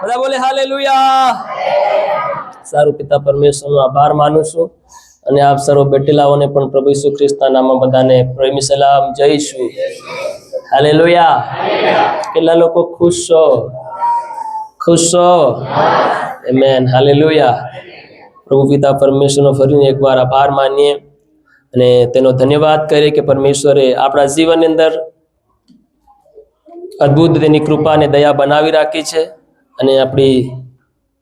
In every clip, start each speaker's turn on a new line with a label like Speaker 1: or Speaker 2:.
Speaker 1: બધા બોલે હાલેલુયા। સારું પિતા પરમેશ્વરનો આભાર માનું છું અને આપ સર્વ બેઠેલાઓને પણ પ્રભુ ઈસુ ખ્રિસ્તના નામમાં બધાને પ્રેમી સલામ જઈશું। હાલેલુયા। કેટલા લોકો ખુશ છો? ખુશ છો? આમેન। હાલેલુયા। પ્રભુ પિતા પરમેશ્વરનો ફરીને એકવાર આભાર માનીએ અને તેનો ધન્યવાદ કરીએ કે પરમેશ્વરે આપણા જીવનની અંદર અદ્ભુત તેની કૃપા અને દયા બનાવી રાખી છે અને આપણી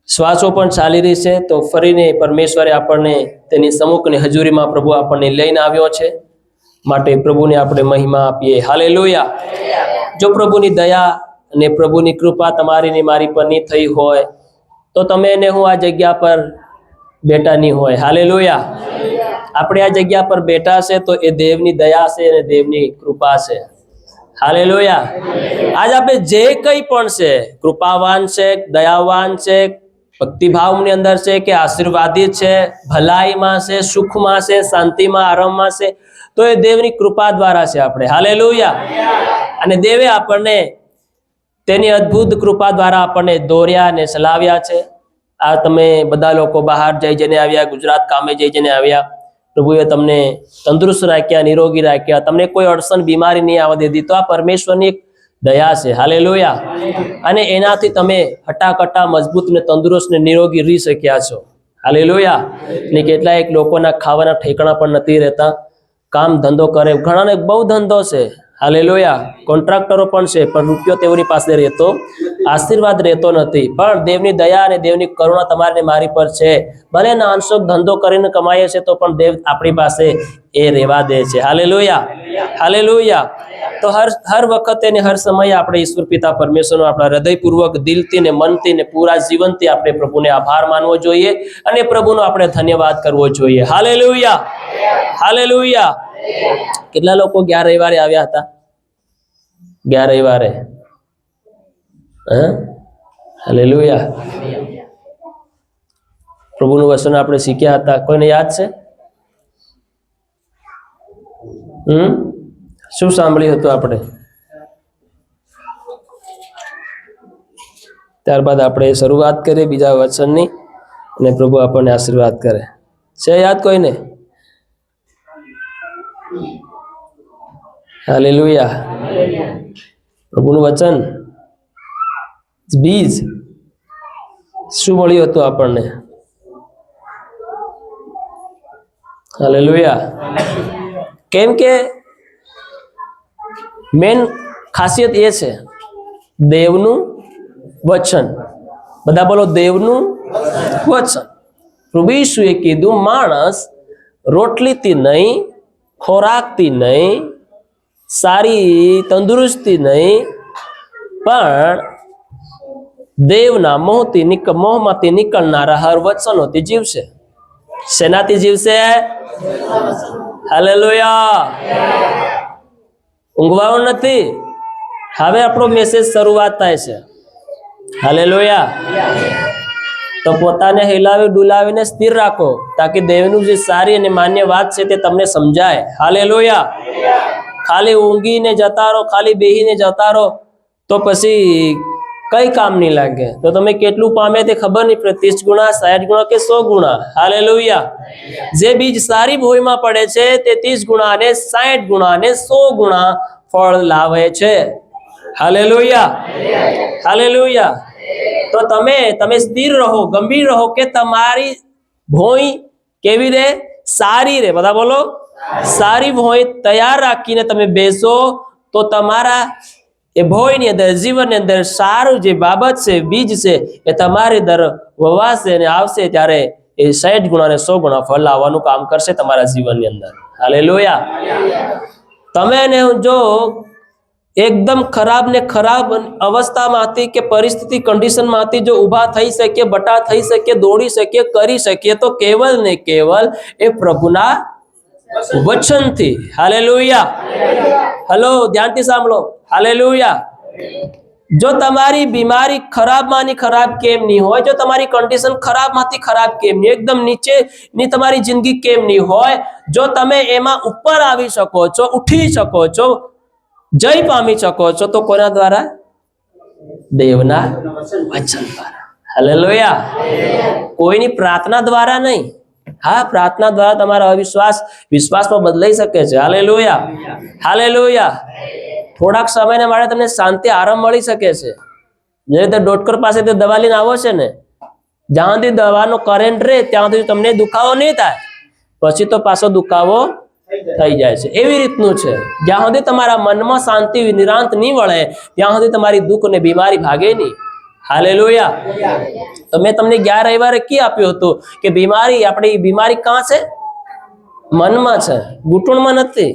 Speaker 1: શ્વાસો પણ ચાલી રહી છે। તો ફરીને પરમેશ્વરે આપણને તેની સમ્મુખની હજુરીમાં પ્રભુ આપણને લઈને આવ્યો છે, માટે પ્રભુને આપણે મહિમા આપીએ। હાલેલુયા। જો પ્રભુની દયા અને પ્રભુની કૃપા તમારી ને મારી પર નહીં થઈ હોય તો તમે ને હું આ જગ્યા પર બેઠા નહીં હોય। હાલેલુયા। આપણે આ જગ્યા પર બેઠા છે તો એ દેવની દયા છે અને દેવની કૃપા છે। હાલેલુયા। આજ આપણે જે કંઈ પણ છે, કૃપાવાન છે, દયાવાન છે, ભક્તિભાવની અંદર છે કે આશીર્વાદિત છે, ભલાઈમાં છે, સુખમાં છે, શાંતિમાં, આરામમાં છે, તો એ દેવની કૃપા દ્વારા છે આપણે। હાલેલુયા। અને દેવે આપણને તેની અદ્ભુત કૃપા દ્વારા આપણને દોર્યા અને ચલાવ્યા છે। આ તમે બધા લોકો બહાર જઈને આવ્યા, ગુજરાત કામે જઈને આવ્યા, પ્રભુએ તમને તંદુરસ્ત રાખ્યા, નિરોગી રાખ્યા, તમને કોઈ અડચણ બીમારી નહીં આવવા દીધી, તો આ પરમેશ્વરની એક દયા છે। હાલેલુયા। અને એનાથી તમે હટાકટા મજબૂત ને તંદુરસ્ત ને નિરોગી રહી શક્યા છો। હાલેલુયા। ને કેટલાક લોકોના ખાવાના ઠેકાણા પણ નથી રહેતા, કામ ધંધો કરે, ઘણાને બહુ ધંધો છે। હાલેલુયા। કોન્ટ્રાક્ટરો પણ છે, પણ રૂપિયો તેઓની પાસે રહેતો, આશીર્વાદ રહેતો નથી। પણ દેવની દયા અને દેવની કરુણા તમારી મારી પર છે। ભલે નાનસો ધંધો કરીને કમાઈએ છે તો પણ દેવ આપણી પાસે એ રહેવા દે છે। હાલેલુયા। હાલેલુયા। તો હર વખતે ને હર સમયે આપણે ઈશ્વર પિતા પરમેશ્વરનો આપણા હૃદયપૂર્વક, દિલથી ને મનથી ને પૂરા જીવનથી આપણે પ્રભુને આભાર માનવો જોઈએ અને પ્રભુનો આપણે ધન્યવાદ કરવો જોઈએ। હાલેલુયા। હાલેલુયા। કેટલા લોકો ગયા રવિવારે આવ્યા હતા? ગયા રવિવારે? હાલેલુયા। પ્રભુનું વચન આપણે શીખ્યા હતા, કોઈને યાદ છે? શું સાંભળ્યું હતું આપણે? ત્યારબાદ આપણે શરૂઆત કરીએ બીજા વચનની અને પ્રભુ આપણને આશીર્વાદ કરે છે। યાદ કોઈને? હાલેલુયા। પ્રભુનું વચન બીજ શું મળ્યું હતું આપણને? હાલેલુયા। કેમ કે મેન ખાસિયત એ છે દેવનું વચન। બધા બોલો દેવનું વચન। પ્રભુ ઈસુએ કીધું માણસ રોટલીથી નહીં, ખોરાકથી નહીં, સારી તંદુરસ્તી નહીં, પણ દેવના મોહમાંથી નીકળનારા હર વચનોથી જીવશે। શેનાથી જીવશે? હાલેલુયા। ઊંઘવાનું નથી। હવે આપણો મેસેજ શરૂઆત થાય છે। હાલેલુયા। તો પોતાને હિલાવી ડુલાવીને સ્થિર રાખો, તાકી દેવનું જે સારી અને માન્ય વાત છે તે તમને સમજાય। હાલેલુયા। ખાલી ઊંઘીને જતા રહો, ખાલી બેહીને જતા રહો તો પછી કઈ કામ નહીં લાગે। તો તમે કેટલું પામે તે ખબર નહીં પડે, 30 ગુણા, 60 ગુણા કે 100 ગુણા। હાલેલુયા। જે બીજ સારી ભૂમિમાં પડે છે તે 30 ગુણા ને 60 ગુણા ને 100 ગુણા ફળ લાવે છે। હાલેલુયા। હાલેલુયા। તો તમે સ્થિર રહો, ગંભીર રહો કે તમારી ભોંય કેવી રહે? સારી રહે। બધા બોલો સારી ભોંય તૈયાર રાખીને તમે બેસો તો તમારા એ ભોયની અંદર, જીવનની અંદર સારું જે બાબત છે, બીજ છે, એ તમારી દર વવાશે અને આવશે ત્યારે એ 60 ગુણા ને 100 ગુણા ફળ લાવવાનું કામ કરશે તમારા જીવનની અંદર। હાલેલુયા। તમે ને જો એકદમ ખરાબ ને ખરાબ અવસ્થામાંથી કે પરિસ્થિતિ કન્ડિશનમાંથી જો ઊભા થઈ શકીએ, બટા થઈ શકીએ, દોડી શકીએ, કરી શકીએ તો કેવલ ને કેવલ એ પ્રભુના વચનથી। હાલેલુયા। હલો, ધ્યાનથી સાંભળો। હાલેલુયા। જો તમારી બીમારી ખરાબમાંની ખરાબ કેમ નહીં હોય, જો તમારી કન્ડિશન ખરાબમાંથી ખરાબ કેમ નહીં, એકદમ નીચેની તમારી જિંદગી કેમ નહીં હોય, જો તમે એમાં ઉપર આવી શકો છો, ઉઠી શકો છો, જય પામી શકો છો, તો કોના દ્વારા? દેવના વચન દ્વારા. હાલેલુયા. કોઈની પ્રાર્થના દ્વારા નહીં. હા, પ્રાર્થના દ્વારા તમારો અવિશ્વાસ વિશ્વાસમાં બદલાઈ શકે છે. Hallelujah, hallelujah. થોડાક સમયને માટે તમને શાંતિ આરામ મળી શકે છે. જે રીતે ડોક્ટર પાસેથી દવા લઈને આવો છે ને, જ્યાં સુધી દવાનો કરંટ રહે ત્યાં સુધી તમને દુખાવો નહીં થાય, પછી તો પાછો દુખાવો થઈ જાય છે. એવી રીતનું છે, જ્યાં સુધી તમારા મનમાં શાંતિ નિરાંત નહીં વળે ત્યાં સુધી તમારી દુઃખ અને બીમારી ભાગે નહીં. હાલેલુયા. તો મેં તમને ગયા રવિવારે કી આપ્યું હતું કે આપણી બીમારી કાં છે? મનમાં છે, ઘૂંટણમાં નથી.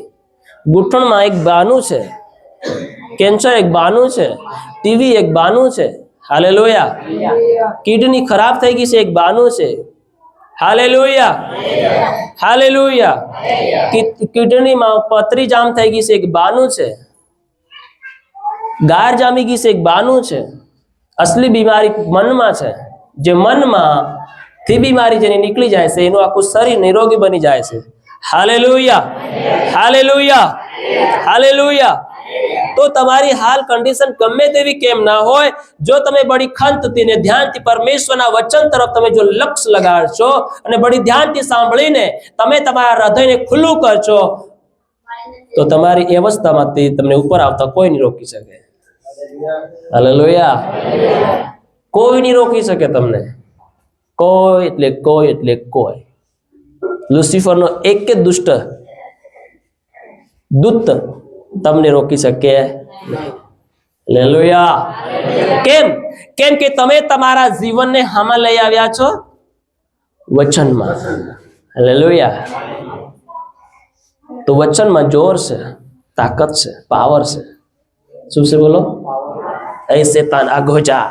Speaker 1: ઘૂંટણમાં એક બાનું છે, કેન્સર એક બાનું છે, ટીવી એક બાનું છે. હાલેલુયા. કિડની ખરાબ થઈ ગઈ છે, એક બાનું છે. Hallelujah, hallelujah. કિડનીમાં પથરી જામ થઈ ગઈ છે, એક બાનું છે. ગાર જામી ગઈ છે, એક બાનું છે. અસલી બીમારી મનમાં છે. જે મનમાં થી બીમારી જેની નીકળી જાય છે એનું આખું શરીર નિરોગી બની જાય છે. Hallelujah, hallelujah, hallelujah. તો તમારી હાલ કન્ડિશન ગમે તેવી કેમ ના હોય, જો તમે બડી ખંતથી ને ધ્યાનથી પરમેશ્વરના વચન તરફ તમે જો લક્ષ્ય લગાડશો અને બડી ધ્યાનથી સાંભળીને તમે તમારા હૃદયને ખુલ્લું કરશો, તો તમારી એ અવસ્થામાંથી તમને ઉપર આવતા કોઈ નહીં રોકી શકે. હાલેલુયા. કોઈ નહીં રોકી શકે તમને. કોઈ એટલે કોઈ એટલે કોઈ. લુસિફરનો એક જ દુષ્ટ દૂત તમને રોકી શકે નહીં. હાલેલુયા. કેમ? કેમ કે તમે તમારા જીવનને હામાં લઈ આવ્યા છો વચનમાં. હાલેલુયા. તો વચનમાં જોર છે, તાકાત છે, પાવર છે. શું છે બોલો? એ શેતાન આગો જા.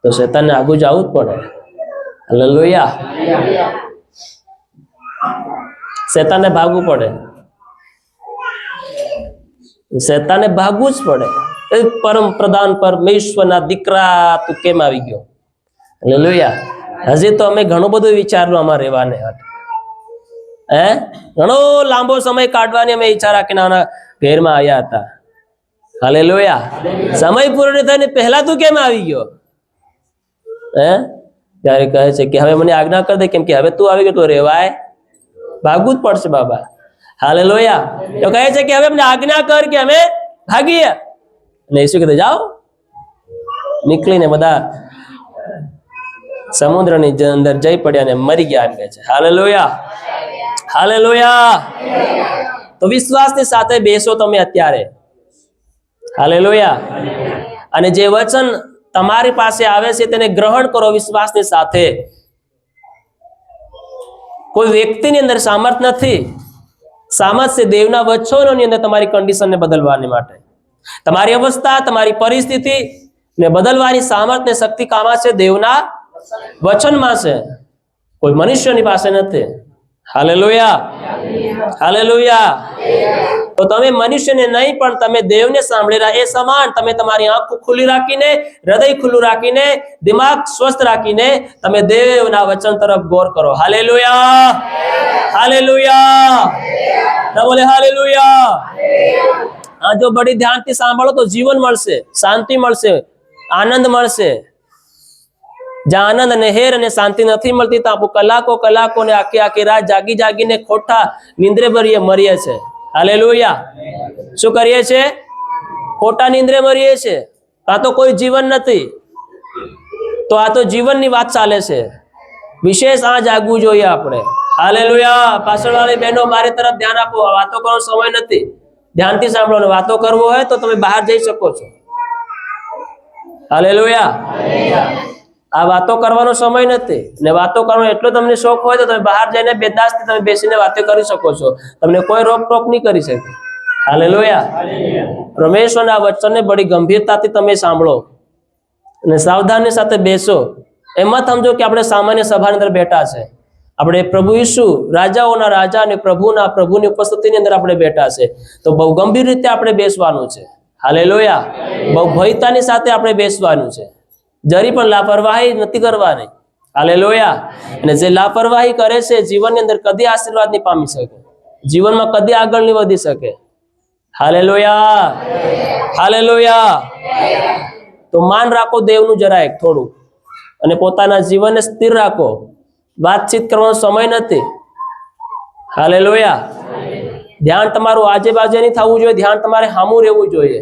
Speaker 1: તો શેતાનને આગું જવું જ પડે. હાલેલુયા. શેતાનને ભાગવું પડે. શેતાને ભાગવું જ પડે. એ પરમ પ્રધાન પરમેશ્વરના દીકરા તું કેમ આવી ગયો? હાલેલુયા. હજી તો અમે ઘણું બધું વિચારવું અમારે રહેવાને. ઘણો લાંબો સમય કાઢવાની અમે ઈચ્છા રાખીને આના ઘેરમાં આવ્યા હતા. હાલેલુયા. સમય પૂરો થઈને પહેલા તું કેમ આવી ગયો? ત્યારે કહે છે કે હવે મને આજ્ઞા કરી દે, કેમ કે હવે તું આવી ગયો તો રેવાય, ભાગવું જ પડશે બાબા. હાલેલુયા. તો કહે છે કે હવે અમને આજ્ઞા કર કે અમે ભાગીએ. અને ઈસુ કીધું જાઓ. નીકળીને બધા સમુદ્રની અંદર જઈ પડ્યા અને મરી ગયા એમ કહે છે. Hallelujah, hallelujah. તો વિશ્વાસની સાથે બેસો તમે અત્યારે. હાલેલુયા. અને જે વચન તમારી પાસે આવે છે તેને ગ્રહણ કરો વિશ્વાસની સાથે. કોઈ વ્યક્તિની અંદર સામર્થ નથી. સામર્થ છે દેવના વચનોની અંદર તમારી કન્ડિશનને બદલવાની માટે. તમારી અવસ્થા, તમારી પરિસ્થિતિ ને બદલવાની સામર્થ ને શક્તિ કામાં છે? દેવના વચનમાં છે, કોઈ મનુષ્યની પાસે નથી. Hallelujah, hallelujah. તો તમે મનુષ્યને નહીં પણ તમે દેવને સાંભળેલા એ સમાન તમે તમારી આંખ ખુલ્લી રાખીને, હૃદય ખુલ્લું રાખીને, દિમાગ સ્વસ્થ રાખીને તમે દેવના વચન તરફ ગૌર કરો. Hallelujah, hallelujah. બોલે હાલેલુયા. હા, જો બડી ધ્યાનથી સાંભળો તો જીવન મળશે, શાંતિ મળશે, આનંદ મળશે. જ્યાં આનંદ અને હેર અને શાંતિ નથી મળતી ત્યાં આપણે કલાકો કલાકો ને આખી આખી રાત જાગી જાગીને ખોટા નિંદ્રે મરીએ છે. હાલેલુયા. શું કરીએ છે? ખોટા નિંદ્રે મરીએ છે. આ તો કોઈ જીવન નથી. તો આ તો જીવનની વાત ચાલે છે. વિશેષ આ જાગવું જોઈએ આપણે. હાલેલુયા. પાછળવાળી બહેનો મારી તરફ ધ્યાન આપો. વાતો કરવાનો સમય નથી. ધ્યાનથી સાંભળો. વાતો કરવો હોય તો તમે બહાર જઈ શકો છો. હાલેલુયા. આ વાતો કરવાનો સમય નથી. ને વાતો કરવાનો એટલો તમને શોખ હોય તો તમે બહાર જઈને બિંદાસથી તમે બેસીને વાતો કરી શકો છો. તમને કોઈ રોકટોક નહીં કરી શકે. હાલેલુયા. પરમેશ્વરના વચનને બડી ગંભીરતાથી તમે સાંભળો અને સાવધાની સાથે બેસો. એમાં સમજો કે આપણે સામાન્ય સભાની અંદર બેઠા છે. આપણે પ્રભુ ઈસુ રાજાઓના રાજા અને પ્રભુની ઉપસ્થિતિની અંદર આપણે બેઠા છે. તો બહુ ગંભીર રીતે આપણે બેસવાનું છે. હાલેલુયા. બહુ ભયતાની સાથે આપણે બેસવાનું છે. જરી પણ લાપરવાહી નથી કરવાની. હાલેલુયા. અને જે લાપરવાહી કરે છે જીવનની અંદર કદી આશીર્વાદ નહીં પામી શકે, જીવનમાં કદી આગળ નહીં વધી શકે. Hallelujah, hallelujah. તો માન રાખો દેવનું જરાક થોડું, અને પોતાના જીવનને સ્થિર રાખો. વાતચીત કરવાનો સમય નથી. હાલેલુયા. ધ્યાન તમારું આજે બાજે નહીં થવું જોઈએ, ધ્યાન તમારે સામું રહેવું જોઈએ.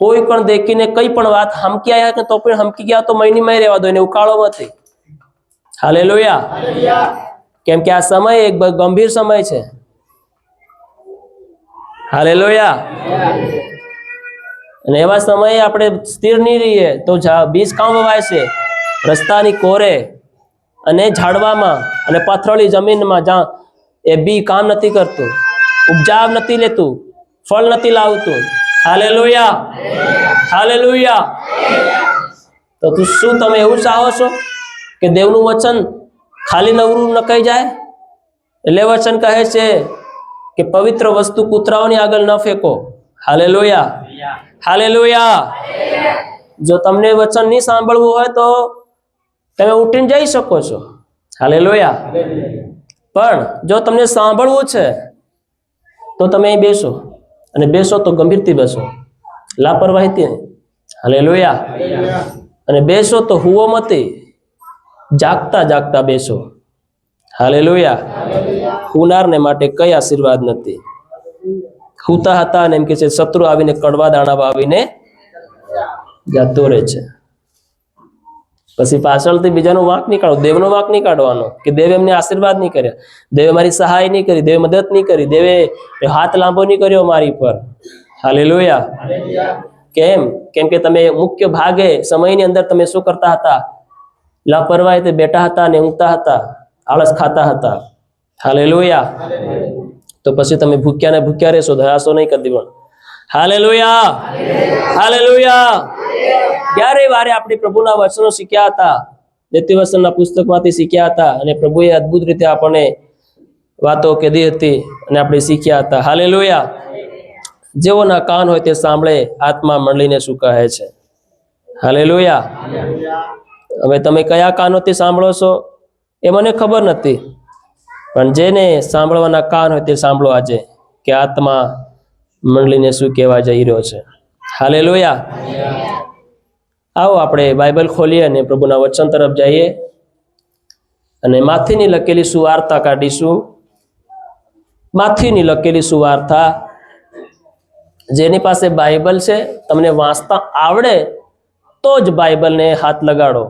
Speaker 1: કોઈ પણ દેખીને કઈ પણ વાત હમકી આવ્યા કે તો પણ હમકી ગયા તો મહિની રહેવા દો, એને ઉકાળો નથી. હાલેલુયા. કેમ કે આ સમય એક ગંભીર સમય છે. હાલેલુયા. અને એવા સમયે આપણે સ્થિર નહીં રહીએ તો બીજ કામ વવાય છે રસ્તાની કોરે અને ઝાડવામાં અને પથરાળી જમીનમાં, જ્યાં એ બી કામ નથી કરતું, ઉપજાવ નથી લેતું, ફળ નથી લાવતું. હાલેલુયા. હાલેલુયા. તો શું તમે એવું ચાહો છો કે દેવનું વચન ખાલી નવરું નકાઈ જાય? એટલે વચન કહે છે કે પવિત્ર વસ્તુ કૂતરાઓની આગળ ન ફેંકો. હાલેલુયા. હાલેલુયા. જો તમને વચન નહીં સાંભળવું હોય તો તમે ઉઠીને જઈ શકો છો. હાલેલુયા. પણ જો તમને સાંભળવું છે તો તમે અહીં બેસો, અને બેસો તો ગંભીરથી બેસો, લાપરવાહીથી નહીં. હાલેલુયા. અને બેસો તો હુવો મતી, જાગતા જાગતા બેસો. હાલેલુયા. હુનારને માટે કઈ આશીર્વાદ નથી. હુતા હતા અને એમ કે છે શત્રુ આવીને કડવા દાણા વાવીને જતો રહે છે. પછી પાછળથી બીજાનો વાંક નહીં કાઢો, દેવનો વાંક નહીં કાઢવાનો કે દેવે એમને આશીર્વાદ નહીં કર્યા, દેવે મારી સહાય નહીં કરી, દેવે મદદ નહીં કરી, દેવે હાથ લાંબો નહીં કર્યો મારી પર. હાલેલુયા. કેમ? કેમ કે તમે મુખ્ય ભાગે સમયની અંદર તમે શું કરતા હતા? લાપરવાહી તે બેઠા હતા અને ઊંઘતા હતા, આળસ ખાતા હતા. હાલેલુયા. તો પછી તમે ભૂખ્યા ને ભૂખ્યા રહેશો, ધરાશો નહીં કદી પણ. હાલેલુયા. હાલેલુયા. ક્યારે વારે આપણે પ્રભુના વચનો શીખ્યા હતા, નીતિવચનના પુસ્તકમાંથી શીખ્યા હતા, અને પ્રભુએ અદ્ભુત રીતે આપણને વાતો કીધી હતી અને આપણે શીખ્યા હતા. હાલેલુયા. જેઓના કાન હોય તે સાંભળે આત્મા મંડળીને શું કહે છે. હાલેલુયા. હવે તમે કયા કાનોથી સાંભળો છો એ મને ખબર નથી, પણ જેને સાંભળવાના કાન હોય તે સાંભળો આજે કે આત્મા મંડળીને શું કહેવા જઈ રહ્યો છે. હાલેલુયા. આવો આપણે બાઇબલ ખોલીએ અને પ્રભુના વચન તરફ જઈએ અને માથીની લખેલી સુવાર્તા કાઢીશું. માથીની લખેલી સુવાર્તા. જેની પાસે બાઇબલ છે, તમને વાંચતા આવડે તો જ બાઇબલને હાથ લગાડો.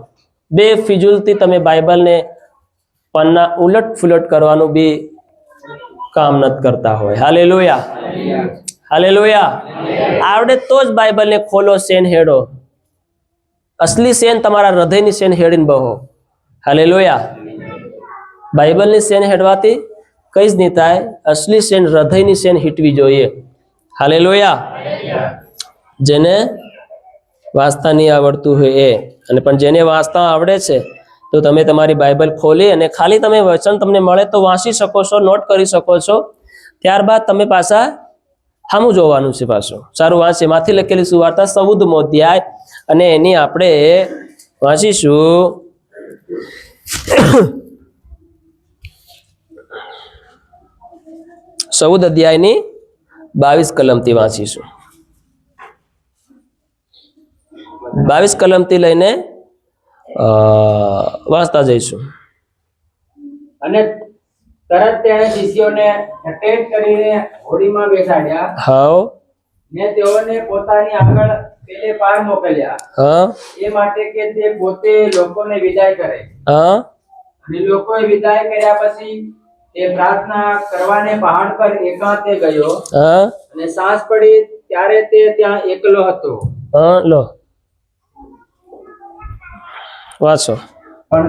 Speaker 1: બે ફિજુલથી તમે બાઇબલને પન્ના ઉલટ ફુલટ કરવાનું બી કામ નથી કરતા હોય. હાલેલુયા. હાલેલુયા. આવડે તો જ બાઇબલને ખોલો, શેન હેડો. અસલી શેન તમારા હૃદયની શેન હેડીને બહો. હાલેલુયા. બાઇબલની શેન હેડવાથી કઈ જ નહીં થાય. અસલી શેન હૃદયની શેન હીટવી જોઈએ. હાલેલુયા. જેને વાંચતા નહીં આવડતું હોય એ, અને પણ જેને વાંચતા આવડે છે તો તમે તમારી બાઇબલ ખોલી અને ખાલી તમે વચન તમને મળે તો વાંચી શકો છો, નોટ કરી શકો છો. ત્યારબાદ તમે પાછા સામું જોવાનું છે પાછું. સારું, વાંચીએ માંથી લખેલી સુવાર્તા 14મો અધ્યાય, અને એની આપણે વાંચીશું 14 અધ્યાયની 22 કલમથી વાંચીશું. 22 કલમથી લઈને વાંચતા જઈશું.
Speaker 2: અને તરત તેણે શિષ્યોને અટેચ કરીને હોડીમાં બેસાડ્યા.
Speaker 1: હાવ.
Speaker 2: ને તેઓને પોતાની આગળ પેલે પાર મોકલ્યા.
Speaker 1: હા.
Speaker 2: એ માટે કે તે પોતે લોકોને વિદાય કરે.
Speaker 1: હા.
Speaker 2: અને લોકોએ વિદાય કર્યા પછી તે પ્રાર્થના કરવાને પહાડ પર એકાંતે ગયો.
Speaker 1: હા.
Speaker 2: અને સાંજ પડી ત્યારે તે ત્યાં એકલો હતો.
Speaker 1: હા. લો વાંચો.
Speaker 2: પણ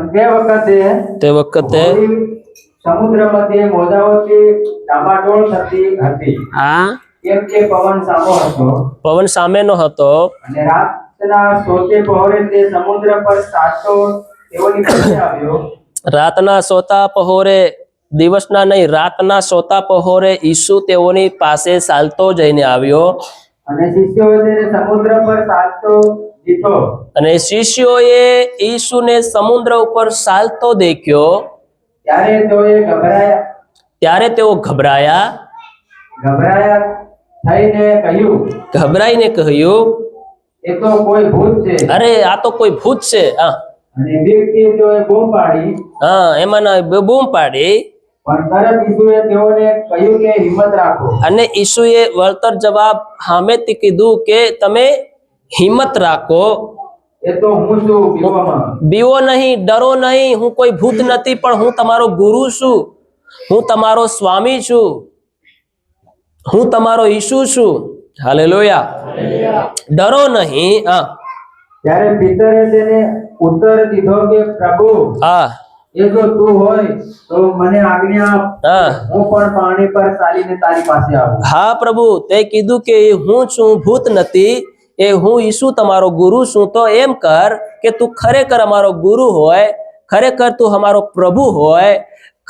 Speaker 2: તે વખતે હોડી સમુદ્ર મધ્યે મોજાઓથી ડામાડોળ થતી હતી.
Speaker 1: હા.
Speaker 2: કેમ કે પવન સામો હતો.
Speaker 1: પવન સામેનો હતો.
Speaker 2: અને રાતના સોતે પહોરે તે સમુદ્ર પર ચાલતો તેઓની પાસે આવ્યો.
Speaker 1: રાતના સોતા પહોરે, દિવસના નહીં, રાતના સોતા પહોરે ઈસુ તેઓની પાસે ચાલતો જઈને આવ્યો.
Speaker 2: અને શિષ્યોએ તેને સમુદ્ર પર ચાલતો દીઠો.
Speaker 1: અને શિષ્યોએ ઈસુને સમુદ્ર ઉપર ચાલતો દેખ્યો. ત્યારે તેઓ ઘબરાયા
Speaker 2: થઈને કહ્યું,
Speaker 1: ઘબરાઈને કહ્યું,
Speaker 2: એ તો કોઈ ભૂત છે.
Speaker 1: અરે આ તો કોઈ ભૂત છે. હા
Speaker 2: અને વ્યક્તિએ તેઓએ બૂમ પાડી,
Speaker 1: હા એમાં બૂમ પાડી.
Speaker 2: પણ તરત ઈસુએ તેઓને કહ્યું કે હિંમત રાખો.
Speaker 1: અને ઈસુએ વળતર જવાબ સામેથી કીધું કે તમે હિંમત રાખો,
Speaker 2: એ તો હું છું, બીવામાં.
Speaker 1: બીવો નહીં, ડરો નહીં. હું કોઈ ભૂત નથી, પણ હું તમારો ગુરુ છું, હું તમારો સ્વામી છું, હું તમારો ઈસુ છું. હાલેલુયા. ડરો નહીં. હા
Speaker 2: ત્યારે પીતરે તેને ઉત્તર દીધો કે પ્રભુ,
Speaker 1: હા
Speaker 2: એ જો તું હોય તો મને આજ્ઞા આપ,
Speaker 1: હા
Speaker 2: હું પણ પાણી પર ચાલીને તારી પાસે આવું.
Speaker 1: હા પ્રભુ, તે કીધું કે હું છું, ભૂત નથી, એ હું ઈસુ તમારો ગુરુ છું. તો એમ કર કે તું ખરેખર અમારો ગુરુ હોય, ખરેખર તું અમારો પ્રભુ હોય,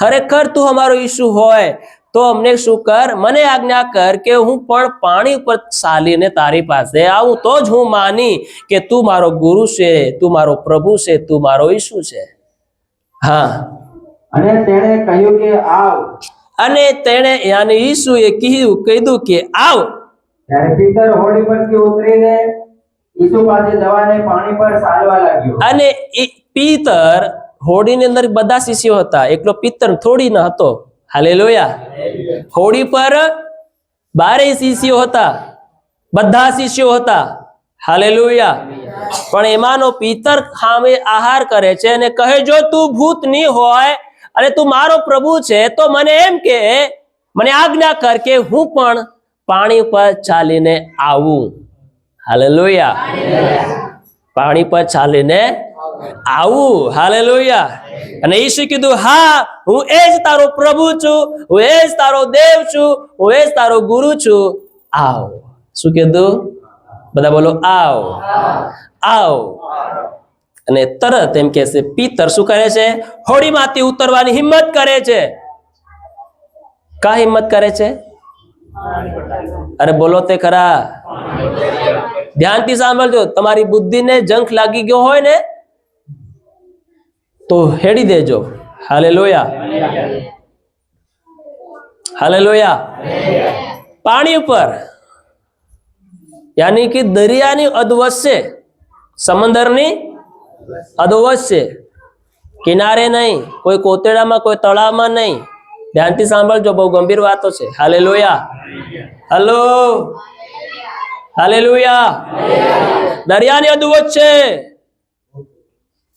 Speaker 1: ખરેખર તું અમારો ઈસુ હોય, તો અમને શું કર, મને આજ્ઞા કર કે હું પણ પાણી ઉપર ચાલીને તારી પાસે આવું, તો જ હું માની કે તું મારો ગુરુ છે, તું મારો પ્રભુ છે, તું મારો ઈસુ છે. હા
Speaker 2: અને તેણે કહ્યું કે આવ.
Speaker 1: અને તેણે યાની ઈસુએ કીધું કે આવ.
Speaker 2: ત્યારે પીતર હોડી પરથી ઉતરીને ઈસુ પાસે જવાને પાણી પર ચાલવા લાગ્યો.
Speaker 1: અને પીતર હોડીની અંદર બધા શિષ્યો હતા, એકલો પીતર થોડી ન હતો. હાલેલુયા. હોડી પર 12 શિષ્યો હતા, બધા શિષ્યો હતા. હાલેલુયા. પણ એમાંનો પીતર સામે આહાર કરે છે અને કહે, જો તું ભૂત નહીં હોય અને તું મારો પ્રભુ છે, તો મને એમ કે, મને આજ્ઞા કર કે હું પણ પાણી પર ચાલીને આવું. હાલેલુયા. પાણી પર ચાલીને આવું. હાલેલુયા. અને ઈસુએ કીધું, હા હું એ જ તારો પ્રભુ છું, હું એ જ તારો દેવ છું, હું એ જ તારો ગુરુ છું. આવ. શું કીધું? બધા બોલો, આવ. આવ. અને તરત એમ કે છે, પીતર શું કરે છે? હોડીમાંથી ઉતરવાની હિંમત કરે છે. કા હિંમત કરે છે? અરે બોલો તે ખરા. ધ્યાનથી સાંભળજો. તમારી બુદ્ધિને જંખ લાગી ગયો હોય ને તો હેડી દેજો. હાલેલુયા. હાલેલુયા. પાણી ઉપર, યાની કે દરિયાની અધવચ્ચે, સમંદરની અધવચ્ચે, કિનારે નહીં, કોઈ કોતેડામાં, કોઈ તળાવમાં નહીં. ધ્યાનથી સાંભળજો, બહુ ગંભીર વાતો છે. હાલેલુયા. હલો. હાલેલુયા. દરિયાની અધવચ્ચે.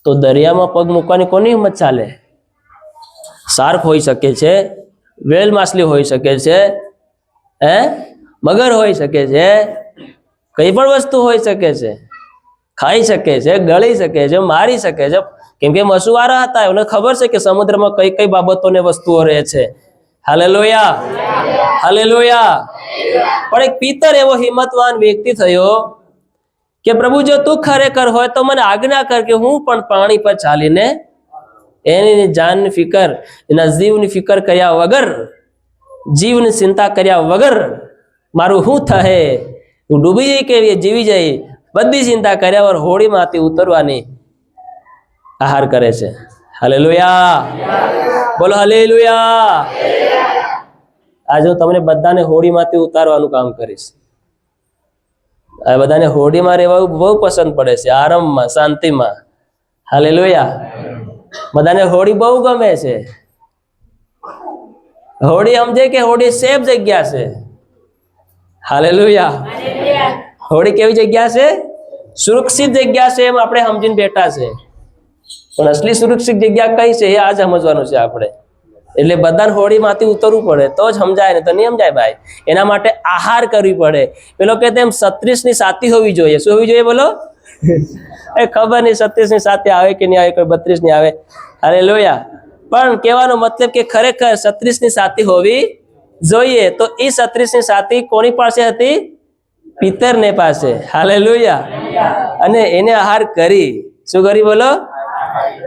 Speaker 1: તો દરિયામાં પગ મૂકવાની કોની હિંમત ચાલે? શાર્ક હોઈ શકે છે, વેલ માછલી હોઈ શકે છે, મગર હોઈ શકે છે, કઈ પણ વસ્તુ હોઈ શકે છે, ખાઈ શકે છે, ગળી શકે છે, મારી શકે છે. કેમ કે મછુઆરા હતા, એમને ખબર છે કે સમુદ્રમાં કઈ કઈ બાબતોને વસ્તુઓ રહે છે. હાલેલુયા. હાલેલુયા. પણ એક પીતર એવો હિંમતવાન વ્યક્તિ થયો કે પ્રભુ, જો તું ખરેખર હોય તો મને આજ્ઞા કર કે હું પણ પાણી પર ચાલીને, એની જાનની ફિકર, એના જીવની ફિકર કર્યા વગર, જીવની ચિંતા કર્યા વગર મારું શું થશે, હું ડૂબી જઈ કે જીવી જઈ, બધી ચિંતા કર્યા વગર હોડીમાંથી ઉતરવાની આહાર કરે છે. હાલેલુયા. બોલો હાલેલુયા. આજે હું તમને બધાને હોડીમાંથી ઉતારવાનું કામ કરીશ. આ બધાને હોડીમાં રહેવું બહુ પસંદ પડે છે, આરામમાં, શાંતિમાં. હાલેલુયા. બધાને હોડી બહુ ગમે છે. હોડી સમજે કે હોડી સેફ જગ્યા છે. હાલેલુયા. હોડી કેવી જગ્યા છે? સુરક્ષિત જગ્યા છે, એમ આપણે સમજીને બેઠા છે. પણ અસલી સુરક્ષિત જગ્યા કઈ છે એ આજ સમજવાનું છે આપણે. એટલે બધાને હોડીમાંથી ઉતરવું પડે તો જ સમજાય, ને તો નહીં સમજાય ભાઈ. એના માટે આહાર કરવી પડે. પેલો કે તેમ 36ની સાથી હોવી જોઈએ. શું હોવી જોઈએ બોલો? એ ખબર નહીં 36ની સાથે આવે કે નહીં આવે, કોઈ 32ની આવે. હાલેલુયા. પણ કહેવાનો મતલબ કે ખરેખર 36ની સાથી હોવી જોઈએ. તો એ 36ની સાથી કોની પાસે હતી? પિતરને પાસે. હાલેલુયા. અને એને આહાર કરી. શું કરી બોલો?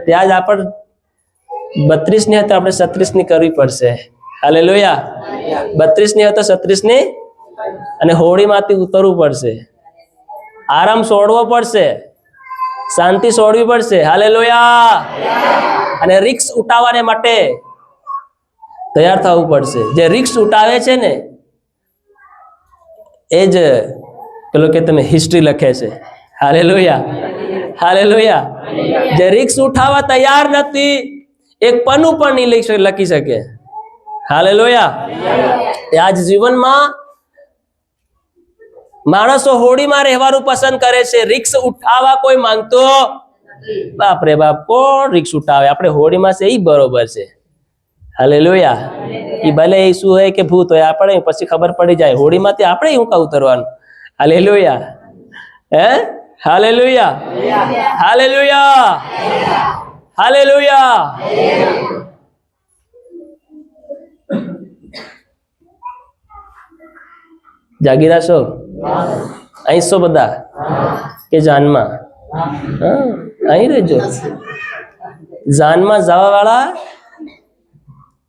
Speaker 1: ત્યાં જ આપણે 32ની હતી, આપણે 36ની કરવી પડશે. હાલેલુયા. 32ની હતો 36ની, અને હોડીમાંથી ઉતરવું પડશે, આરામ છોડવો પડશે, શાંતિ છોડવી પડશે. હાલેલુયા. અને રિસ્ક ઉઠાવવાને માટે તૈયાર થવું પડશે. જે રિસ્ક ઉઠાવે છે ને એ જ પેલો કે તમે હિસ્ટ્રી લખે છે. Hallelujah, hallelujah. જે રિક્સ ઉઠાવવા તૈયાર નથી, એક પન્નું પણ નહીં લખી શકે. હાલેલુયા. આજ જીવનમાં માણસો હોડીમાં રહેવાનું પસંદ કરે છે, રિક્સ ઉઠાવવા કોઈ માંગતો બાપ રે બાપ, કોણ રિક્સ ઉઠાવે? આપણે હોડીમાં છે એ બરોબર છે. હાલેલુયા. એ ભલે એ શું હોય કે ભૂત હોય, આપણે પછી ખબર પડી જાય. હોડીમાંથી આપણે શું કા ઉતરવાનું? હાલેલુયા. હે હાલેલુયા, હાલેલુયા, હાલેલુયા. જાગી રહેશો અહીં છો બધા કે જાનમાં? અહીં રહેજો. જાનમાં જવા વાળા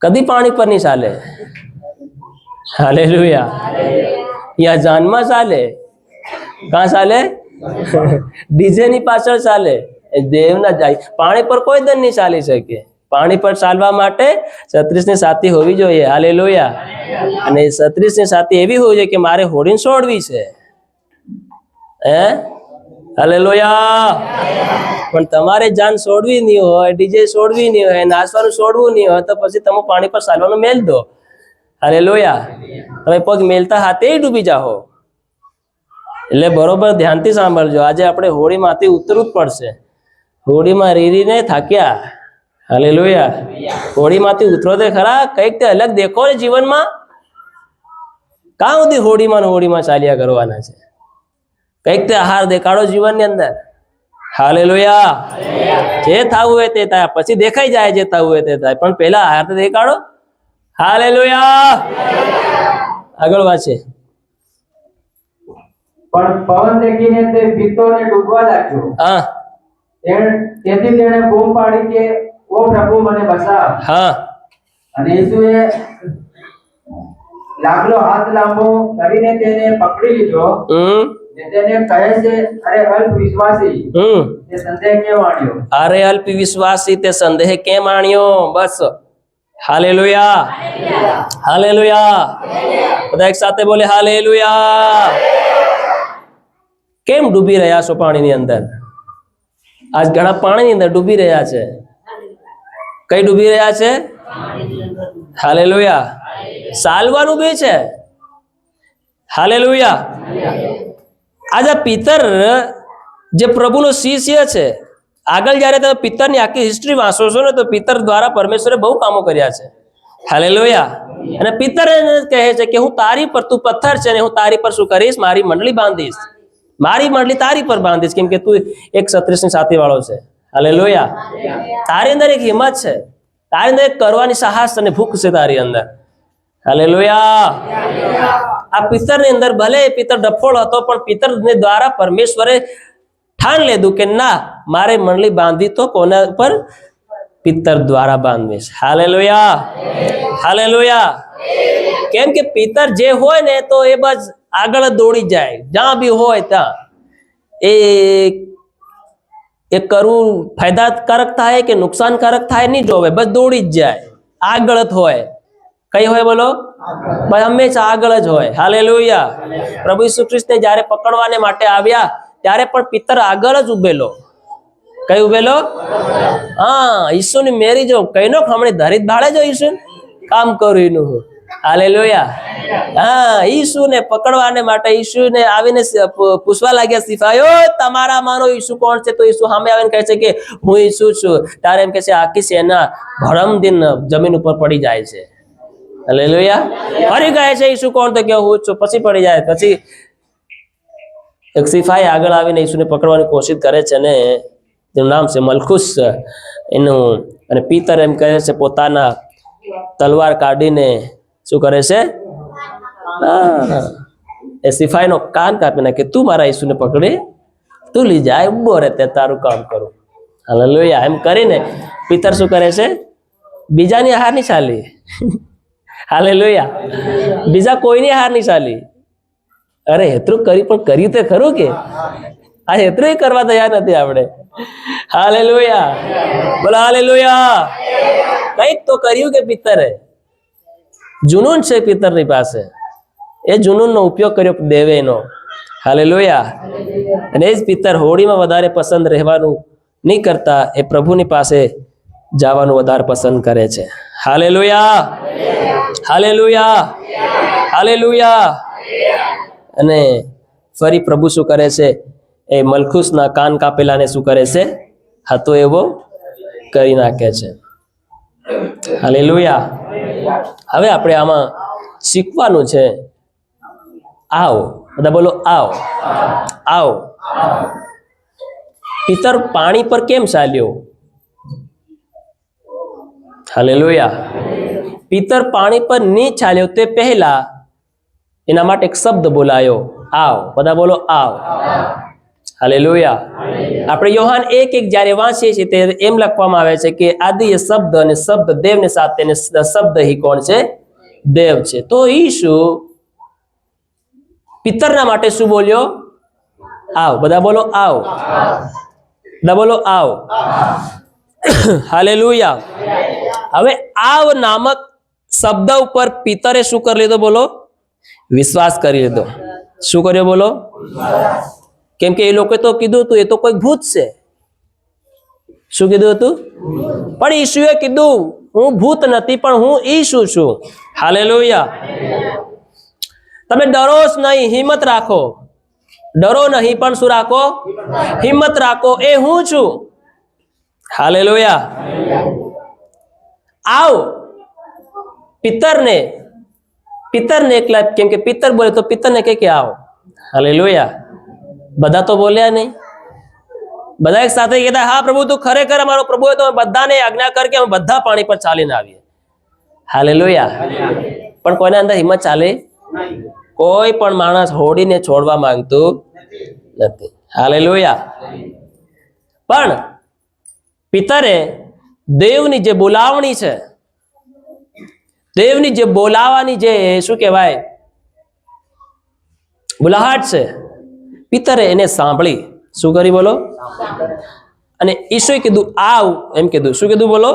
Speaker 1: કદી પાણી પર નહીં ચાલે. હાલેલુયા. યા જાનમાં ચાલે. કાં ચાલે? ડીજે ની પાછળ ચાલે. દેવના જાય પાણી પર કોઈ દન નહીં ચાલી શકે. પાણી પર ચાલવા માટે 36 ની સાથી હોવી જોઈએ. હાલેલુયા. અને 36 ની સાથી એવી હોવી જોઈએ કે મારે હોડીને છોડવી છે. હે હાલેલુયા. પણ તમારે જાન છોડવી નહીં હોય, ડીજે છોડવી નહીં હોય, નાચવાનું છોડવું નહીં હોય, તો પછી તમે પાણી પર ચાલવાનું મેલ દો. હાલેલુયા. તમે પગ મેલતા હાથે ડૂબી જાઓ. એટલે બરોબર ધ્યાનથી સાંભળજો. આજે આપણે હોડીમાંથી ઉતરવું જ પડશે. હોડીમાં રીરીને થાક્યા. હાલેલુયા. હોડીમાંથી ઉતરો તે ખરા, કંઈક તે અલગ દેખો ને જીવનમાં. કાં સુધી હોડીમાં ચાલ્યા કરવાના છે? કંઈક તે આહાર દેખાડો જીવનની અંદર. હાલેલુયા. જે થવું હોય તે થાય, પછી દેખાઈ જાય જે થવું હોય તે થાય, પણ પહેલા આહાર તો દેખાડો. હાલેલુયા. આગળ વાંચે.
Speaker 2: પણ પવન દેખીને તે ભીતોને ડૂબવા લાગ્યો.
Speaker 1: હા.
Speaker 2: તેથી તેણે બૂમ પાડી કે ઓ પ્રભુ મને બચાવ.
Speaker 1: હા.
Speaker 2: અને ઈસુએ લાગલો હાથ લાંબો કરીને તેને પકડી લીધો. તેને કહે છે, અરે અલ્પ વિશ્વાસી, તે સંદેહ કેમ આણ્યો?
Speaker 1: અરે અલ્પ વિશ્વાસી, તે સંદેહ કેમ આણ્યો? બસ. Hallelujah, hallelujah. બધા એક સાથે બોલે હાલેલુયા. કેમ ડૂબી રહ્યા છો પાણીની અંદર? આજ ઘણા પાણીની અંદર ડૂબી રહ્યા છે. કઈ ડૂબી રહ્યા છે? હાલેલુયા. ચાલવાનું બી છે. હાલેલુયા. આજે પિતર જે પ્રભુનો શિષ્ય છે, આગળ જ્યારે તમે પિતરની આખી હિસ્ટ્રી વાંચો છો ને, તો પિતર દ્વારા પરમેશ્વરે બહુ કામો કર્યા છે. હાલેલુયા. અને પિતર કહે છે કે હું તારી પર, તું પથ્થર છે ને હું તારી પર શું કરીશ? મારી મંડળી બાંધીશ. મારી મંડળી તારી પર બાંધીશ, કેમ કે તું એક 36 ની સાથી વાળો છે. હાલેલુયા. તારી અંદર એક હિંમત છે, તારી અંદર એક કરવાની સાહસ અને ભૂખ છે તારી અંદર. હાલેલુયા. આ પિતરની અંદર ભલે પિતર ડફોળ હતો, પણ પિતરને દ્વારા પરમેશ્વરે ઠાન લીધું કે ના, મારે મંડળી બાંધી તો કોના ઉપર? પિતર દ્વારા બાંધીશ. Hallelujah, hallelujah. કેમ કે પિતર જે હોય ને, તો એ બસ આગળ દોડી જાય. જ્યાં બી હોય ત્યાં એ કરવું ફાયદાકારક થાય કે નુકસાનકારક થાય નહીં જોવે, બસ દોડી જ જાય. આગળ જ હોય. કઈ હોય બોલો? બસ હંમેશા આગળ જ હોય. હાલેલુયા. પ્રભુ ઈસુ ખ્રિસ્તને જ્યારે પકડવાને માટે આવ્યા, ત્યારે પણ પિતર આગળ જ ઉભેલો. કઈ ઉભેલો? હા, ઈસુની મેરી જો કઈનો હમણે ધરી ભાડે જો ઈસુ કામ કર્યું એનું. હાલેલુયા. હા, ઈસુને પકડવાને માટે ઈસુને આવીને પૂછવા લાગ્યા સિપાહીઓ, તમારા માનો ઈસુ કોણ છે? તો ઈસુ સામે આવીને કહે છે કે હું ઈસુ છું. ત્યારે એમ કહે છે આખી સેના ભરમ દિન જમીન ઉપર પડી જાય છે. હાલેલુયા. ફરી કહે છે ઈસુ કોણ? તો કે હું છું. પછી પડી જાય. પછી એક સિપાહી આગળ આવીને ઈસુને પકડવાની કોશિશ કરે છે, ને તેનું નામ છે મલખુસ એનું. અને પિતર એમ કહે છે, પોતાના તલવાર કાઢીને શું કરે છે? એ સિપાહીનો કાન કાપી નાખે. તું મારા ઈસુને પકડી તું લઈ જાય, ઉભો રહે, તે તારું કામ કરું. હાલેલુયા. એમ કરીને પિતર શું કરે છે? બીજાની હાર નહીં ચાલી. હાલેલુયા. બીજા કોઈની હાર નહીં ચાલી. અરે એટલું કરી, પણ કર્યું તે ખરું કે? આ એટલું કરવા તૈયાર નથી આપણે. હાલેલુયા. બોલો હાલેલુયા. કઈક તો કર્યું કે પિતરે. જુનૂન છે પિતરની પાસે. એ જુનૂનનો ઉપયોગ કર્યો દેવેનો. હાલેલુયા. અને એ જ પિતર હોળીમાં વધારે પસંદ રહેવાનું નહીં કરતા, એ પ્રભુની પાસે જવાનું વધારે પસંદ કરે છે. Hallelujah, hallelujah, hallelujah. અને ફરી પ્રભુ શું કરે છે? એ મલખુસના કાન કાપેલાને શું કરે છે? હતો એવો કરી નાખે છે. હાલેલુયા. હવે આપણે આમાં શીખવાનું છે. આવો, બધા બોલો આવો, આવો. પિતર પાણી પર કેમ ચાલ્યો? હાલેલુયા. પિતર પાણી પર નહીં ચાલ્યો તે પહેલા એના માટે એક શબ્દ બોલાયો, આવ. બધા બોલો આવ. હાલેલુયા. આપણે યોહાન 1:1 જ્યારે વાંચીએ છીએ ત્યારે એમ લખવામાં આવે છે કે આદિ એ શબ્દ અને શબ્દ દેવને સાથે, અને શબ્દ હી કોણ છે? દેવ છે. તો ઈસુ પિતરના માટે શું બોલ્યો? આવ. બધા બોલો આવ. બધા બોલો આવ. હાલેલુયા. હવે આવ નામક શબ્દ ઉપર પિતરે શું કરી લીધો? બોલો, વિશ્વાસ કરી લીધો. શું કર્યો? બોલો. કેમ કે એ લોકો તો કીધું હતું એ તો કોઈ ભૂત છે. શું કીધું હતું? પણ ઈસુએ કીધું હું ભૂત નથી, પણ હું ઈસુ છું. હાલેલુયા. તમે ડરો જ નહીં, હિંમત રાખો. ડરો નહીં, પણ શું રાખો? હિંમત રાખો. એ હું છું. હાલેલુયા. આવ. પિતરને એકલા, કેમ કે પિતર બોલે તો પિતરને કે આવ. હાલેલુયા. બધા તો બોલ્યા નહીં. બધા એક સાથે કહેતા હા પ્રભુ તું ખરેખર અમારો પ્રભુ હોય તો બધાને આજ્ઞા કર કે અમે બધા પાણી પર ચાલીને આવીએ. હાલેલુયા. પણ કોઈના અંદર હિંમત ચાલે? કોઈ પણ માણસ હોડીને છોડવા માંગતું નથી. હાલેલુયા. પણ પિતરે દેવની જે બોલાવણી છે, દેવની જે બોલાવાની જે શું કહેવાય બોલાહટ છે, પિતરે એને સાંભળી. શું કરી? બોલો. અને ઈસુએ કીધું આવ એમ કીધું. શું કીધું? બોલો.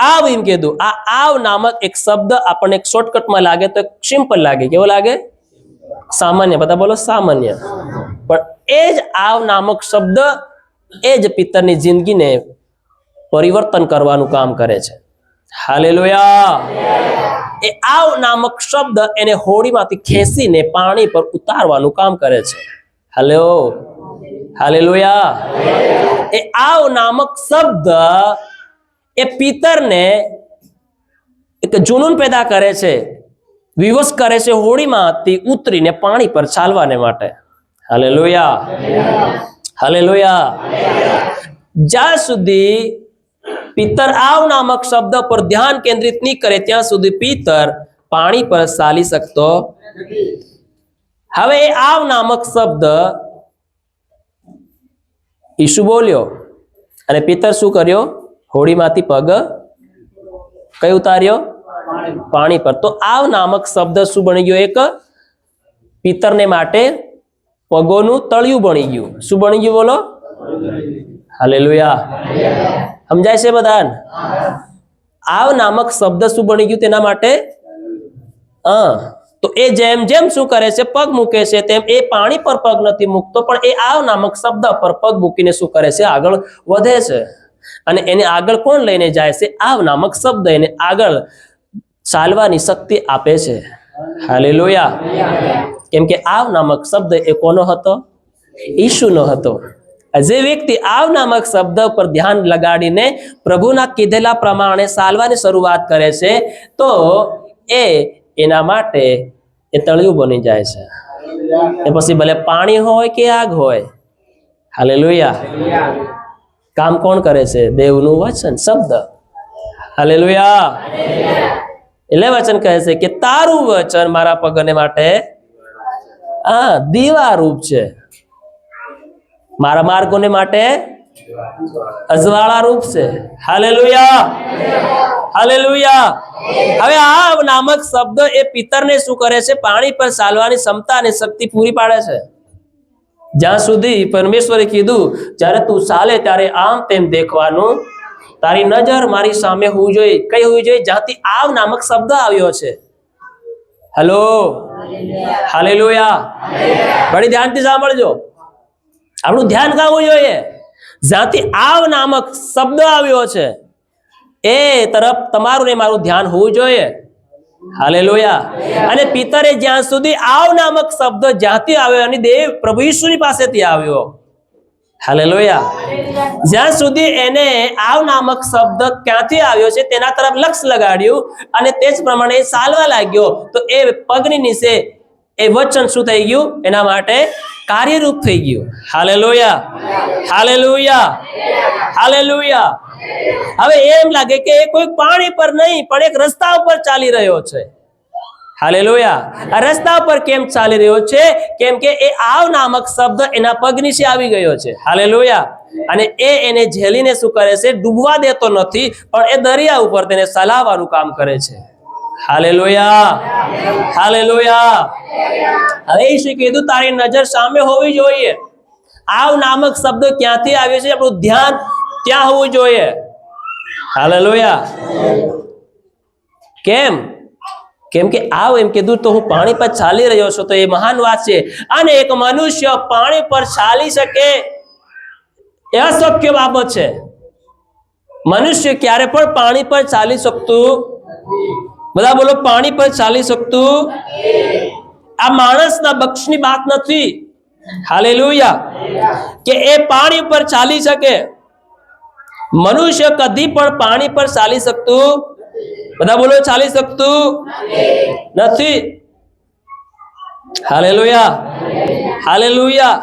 Speaker 1: આવ એમ કીધું. આ આવ નામક એક શબ્દ આપણને એક શોર્ટકટમાં લાગે તો સિમ્પલ લાગે. કેવો લાગે? સામાન્ય. બધા બોલો સામાન્ય. પણ એ જ આવ નામક શબ્દ એ જ પિતરની જિંદગીને પરિવર્તન કરવાનું કામ કરે છે. હાલેલુયા. એ આવ નામક શબ્દ એને હોડીમાંથી ખેંચીને પાણી પર ઉતારવાનું કામ કરે છે. હાલો, હાલેલુયા. એ આવ નામક શબ્દ એ પિતરને એક જુનૂન પેદા કરે છે, વિવશ કરે છે હોડીમાંથી ઉતરીને પાણી પર ચાલવાને માટે. Hallelujah, hallelujah. જ્યાં સુધી પિતર આવ નામક શબ્દ પર ધ્યાન કેન્દ્રિત નહીં કરે ત્યાં સુધી પિતર પાણી પર ચાલી શકતો. હવે એ આવ નામક શબ્દ ઈસુ બોલ્યો અને પિતર શું કર્યો? હોડીમાંથી પગ કઈ ઉતાર્યો? પાણી પર. તો આવ નામક શબ્દ શું બની ગયો? એક પિતરને માટે પગોનું તળિયું બની ગયું. શું બની ગયું? બોલો. હાલેલુયા. સમજાય છે બધાને? આવ નામક શબ્દ શું બની ગયું તેના માટે? તો એ જેમ જેમ શું કરે છે? પગ મૂકે છે, તેમ એ પાણી પર પગ નથી મૂકતો, પણ એ આવ નામક શબ્દ પર પગ મૂકીને શું કરે છે? આગળ વધે છે. અને એને આગળ કોણ લઈને જાય છે? આવ નામક શબ્દ એને આગળ ચાલવાની શક્તિ આપે છે. હાલેલુયા. કેમ કે આવ નામક શબ્દ એ કોનો હતો? ઈસુનો હતો. જે વ્યક્તિ આવ નામક શબ્દ પર ધ્યાન લગાડીને પ્રભુના કીધેલા પ્રમાણે ચાલવાની શરૂઆત કરે છે તો એના માટે એ તળિયું બની જાય છે. એ પછી ભલે પાણી હોય કે આગ હોય. હાલેલુયા. કામ કોણ કરે છે? દેવનું વચન, શબ્દ. હાલેલુયા. એટલે વચન કહે છે કે તારું વચન મારા પગને માટે દીવા રૂપ છે, મારા માર્ગોને માટે અજવાળા રૂપ છે. Hallelujah, hallelujah. હવે આ નામક શબ્દ એ પિતરને શું કરે છે? પાણી પર ચાલવાની ક્ષમતા અને શક્તિ પૂરી પાડે છે. જ્યાં સુધી પરમેશ્વરે કીધું જ્યારે તું ચાલે ત્યારે આમ તેમ દેખવાનું, તારી નજર મારી સામે હોવી જોઈએ. કઈ હોવી જોઈએ? જ્યાંથી આવ નામક શબ્દ આવ્યો છે. Hello, hallelujah. બડી ધ્યાનથી સાંભળજો. આપણું ધ્યાન કાં હોવું જોઈએ? જ્યાંથી આવ નામક શબ્દ આવ્યો છે એ તરફ તમારું ને મારું ધ્યાન હોવું જોઈએ. હાલેલુયા. અને પિતરે જ્યાં સુધી આવ નામક શબ્દ જ્યાંથી આવ્યો અને દેવ પ્રભુ ઈસુની પાસેથી આવ્યો. હાલેલુયા. જ્યાં સુધી એને આવ નામક શબ્દ ક્યાંથી આવ્યો છે તેના તરફ લક્ષ લગાડ્યું અને તે જ પ્રમાણે એ ચાલવા લાગ્યો તો એ પગની નીચે એ વચન શું થઈ ગયું? એના માટે કાર્યરૂપ થઈ ગયું. હાલેલુયા. હાલેલુયા. હાલેલુયા. હવે એમ લાગે કે એ કોઈ પાણી પર નહીં પણ એક રસ્તા ઉપર ચાલી રહ્યો છે. હાલેલુયા. આ રસ્તા પર કેમ ચાલી રહ્યો છે? કેમ કે એ આવ નામક શબ્દ એના પગ નીચે આવી ગયો છે. હાલેલુયા. અને એને ઝેલીને શું કરે છે? ડૂબવા દેતો નથી પણ એ દરિયા ઉપર તેને ચલાવવાનું કામ કરે છે. હાલેલુયા. હાલેલુયા. હવે શું કીધું? તારી નજર સામે હોવી જોઈએ. આવ નામક શબ્દ ક્યાંથી આવ્યો છે આપણું ધ્યાન ત્યાં હોવું જોઈએ. હાલેલુયા. કેમ? કેમ કે આવ એમ કીધું તો હું પાણી પર ચાલી રહ્યો છું તો એ મહાન વાત છે. અને એક મનુષ્ય પાણી પર ચાલી શકે એ અશક્ય બાબત છે. મનુષ્ય ક્યારે પણ પાણી પર ચાલી શકતું, બધા બોલો, પાણી પર ચાલી શકતું. આ માણસના બક્ષની વાત નથી. હાલેલુયા. કે એ પાણી પર ચાલી શકે. મનુષ્ય કદી પણ પાણી પર ચાલી શકતું, બધા બોલો, ચાલી શકતું નથી. હાલેલુયા. હાલેલુયા.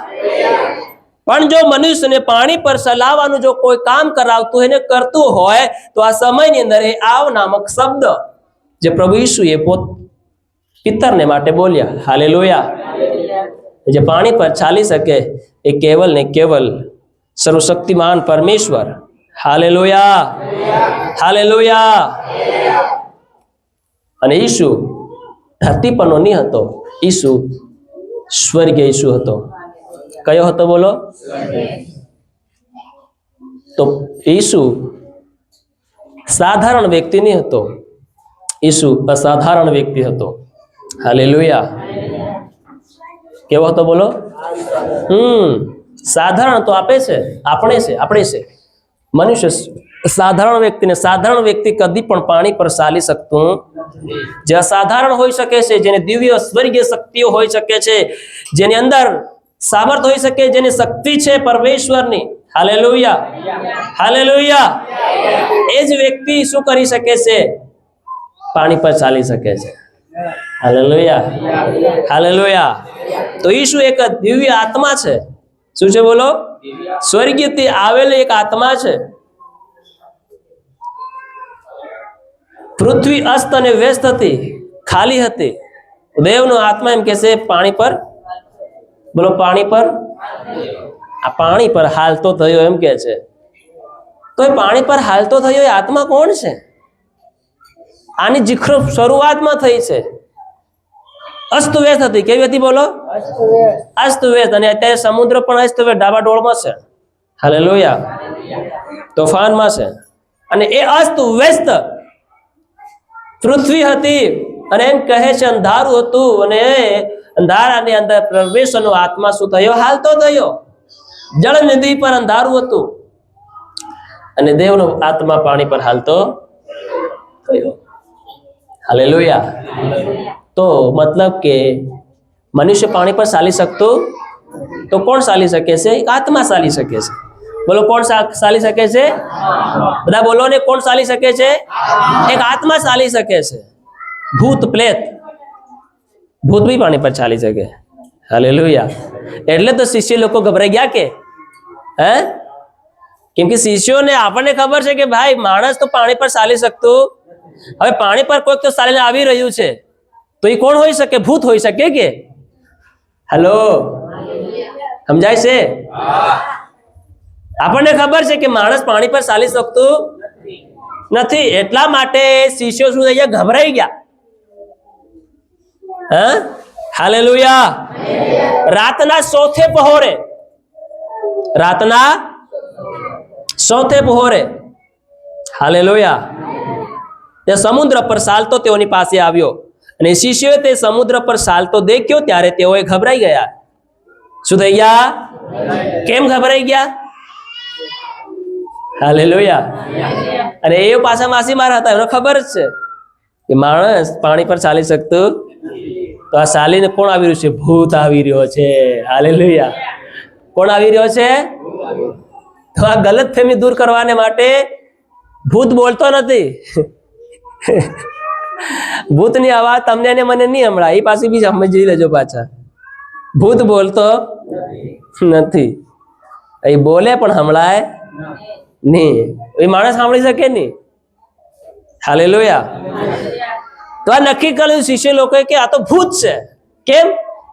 Speaker 1: પણ જો મનુષ્યને પાણી પર ચલાવવાનું જો કોઈ કામ કરાવતું એને કરતું હોય તો આ સમયની અંદર એ આવ નામક શબ્દ જે પ્રભુ ઈસુએ પિતરને માટે બોલ્યા. હાલેલુયા. જે પાણી પર ચાલી શકે એ કેવલ ને કેવલ સર્વશક્તિમાન પરમેશ્વર. હાલેલુયા. હાલેલુયા. અને ઈસુ ધરતી પરનો નહીં હતો, ઈસુ સ્વર્ગીય ઈસુ હતો. કયો હતો બોલો? તો ઈસુ સાધારણ વ્યક્તિ નહીં હતો, ઈસુ અસાધારણ વ્યક્તિ હતો. હાલેલુયા. કેવો હતો બોલો? સાધારણ તો આપણે છે. મનુષ્ય સાધારણ વ્યક્તિને, સાધારણ વ્યક્તિ કદી પણ પાણી પર ચાલી શકતું. જે અસાધારણ હોઈ શકે છે, જેને દિવ્ય સ્વર્ગીય શક્તિઓ હોઈ શકે છે, જેની અંદર સામર્થ હોઈ શકે, જેની શક્તિ છે પરમેશ્વરની. હાલેલુયા. હાલેલુયા. એ જ વ્યક્તિ શું કરી શકે છે? પાણી પર ચાલી શકે છે. હાલેલુયા. હાલેલુયા. તો ઈસુ એક દિવ્ય આત્મા છે. શું છે બોલો? સ્વર્ગીયથી આવેલી એક આત્મા છે. પૃથ્વી અસ્ત અને વ્યસ્ત હતી, ખાલી હતી. દેવનો આત્મા એમ કહેશે પાણી પર, બોલો, પાણી પર. આ પાણી પર હાલતો થયો એમ કે છે. તો એ પાણી પર હાલતો થયો એ આત્મા કોણ છે? આની જીખર શરૂઆતમાં થઈ છે. અસ્તવ્યસ્ત હતી. કેવી હતી બોલો? અસ્તવ્યસ્ત. અને અત્યારે સમુદ્ર પણ અસ્તવ્યસ્ત, ડાબાડોળમાં છે. હાલેલુયા. તોફાનમાં છે. અને એ અસ્તવ્યસ્ત પૃથ્વી હતી અને એમ કહે છે અંધારું હતું અને અંધારાની અંદર પરમેશ્વરનો આત્મા શું થયો? હાલતો થયો. જળ નદી પર અંધારું હતું અને દેવનો આત્મા પાણી પર હાલતો થયો. હાલેલુયા. તો મતલબ કે મનુષ્ય પાણી પર ચાલી શકતો તો કોણ ચાલી શકે છે? એક આત્મા ચાલી શકે છે. બોલો, કોણ ચાલી શકે છે? બધા બોલો ને, કોણ ચાલી શકે છે? એક આત્મા ચાલી શકે છે. ભૂત પ્રેત, ભૂત બી પાણી પર ચાલી શકે. હાલેલુયા. એટલે તો શિષ્ય લોકો ગભરાઈ ગયા કે કેમ કે શિષ્યોને આપણને ખબર છે કે ભાઈ માણસ તો પાણી પર ચાલી શકતું, હવે પાણી પર કોઈક તો ચાલીને આવી રહ્યું છે તો એ કોણ હોઈ શકે? ભૂત હોઈ શકે કે? હેલો, સમજાય છે? આપણને ખબર છે કે માણસ પાણી પર ચાલી શકતું નથી. એટલા માટે શિષ્યો શું થઈ ગયા? ગભરાઈ ગયા. હાલેલુયા. રાતના ચોથે પહોરે હાલેલુયા તે સમુદ્ર પર ચાલતો તેઓની પાસે આવ્યો અને શિષ્યોએ તે સમુદ્ર પર ચાલતો દેખ્યો ત્યારે તેઓએ ગભરાઈ ગયા. શું થઈ ગયા? કેમ ગભરાઈ ગયા? હાલેલુયા. અને એ પાછા માછીમાર હતા, એમને ખબર જ છે કે માણસ પાણી પર ચાલી શકતું, તો આ ચાલીને કોણ આવી રહ્યું છે? ભૂત આવી રહ્યો છે. હાલેલુયા. કોણ આવી રહ્યો છે? તો આ ગલતફહેમી દૂર કરવાને માટે ભૂત બોલતો નથી. ભૂતની અવાજ તમને ને મને નહીં હમણાં, એ પાછી બી સમજી લેજો પાછા. ભૂત બોલતો નથી, એ બોલે પણ હમણાં નહીં. એ માણસ સાંભળી શકે નહીં. હાલેલુયા. તો આ નક્કી કર્યું શિષ્ય લોકોએ કે આ તો ભૂત છે. કેમ?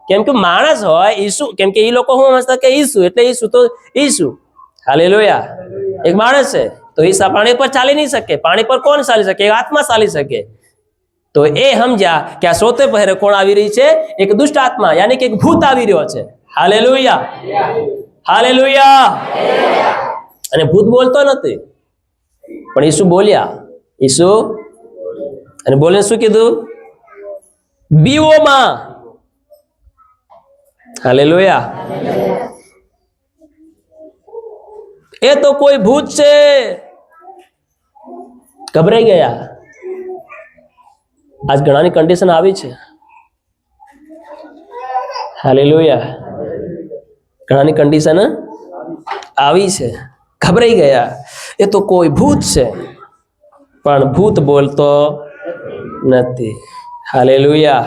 Speaker 1: કેમ કે માણસ હોય ઈસુ, કેમ કે એ લોકો શું સમજતા કે ઈસુ એટલે ઈસુ તો ઈસુ. હાલેલુયા. એક માણસ છે તો એ પાણી પર ચાલી નહીં શકે. પાણી પર કોણ ચાલી શકે? આત્મા ચાલી શકે. તો એ સમજ્યા કે આ સોતે પહેરે કોણ આવી રહી છે? એક દુષ્ટ આત્મા, યાની કે એક ભૂત આવી રહ્યો છે. હાલેલુયા. હાલેલુયા. અને ભૂત બોલતો નથી, પણ ઈસુ બોલ્યા. ઈસુ અને બોલે શું કીધું? બીઓમાં. હાલેલુયા. એ તો કોઈ ભૂત છે. ગભરાઈ ગયા. આજ ઘણાની કન્ડિશન આવી છે. હાલેલુયા. ઘણાની કન્ડિશન આવી છે. ગભરાઈ ગયા. એ તો કોઈ ભૂત છે, પણ ભૂત બોલતો નથી. હાલેલુયા.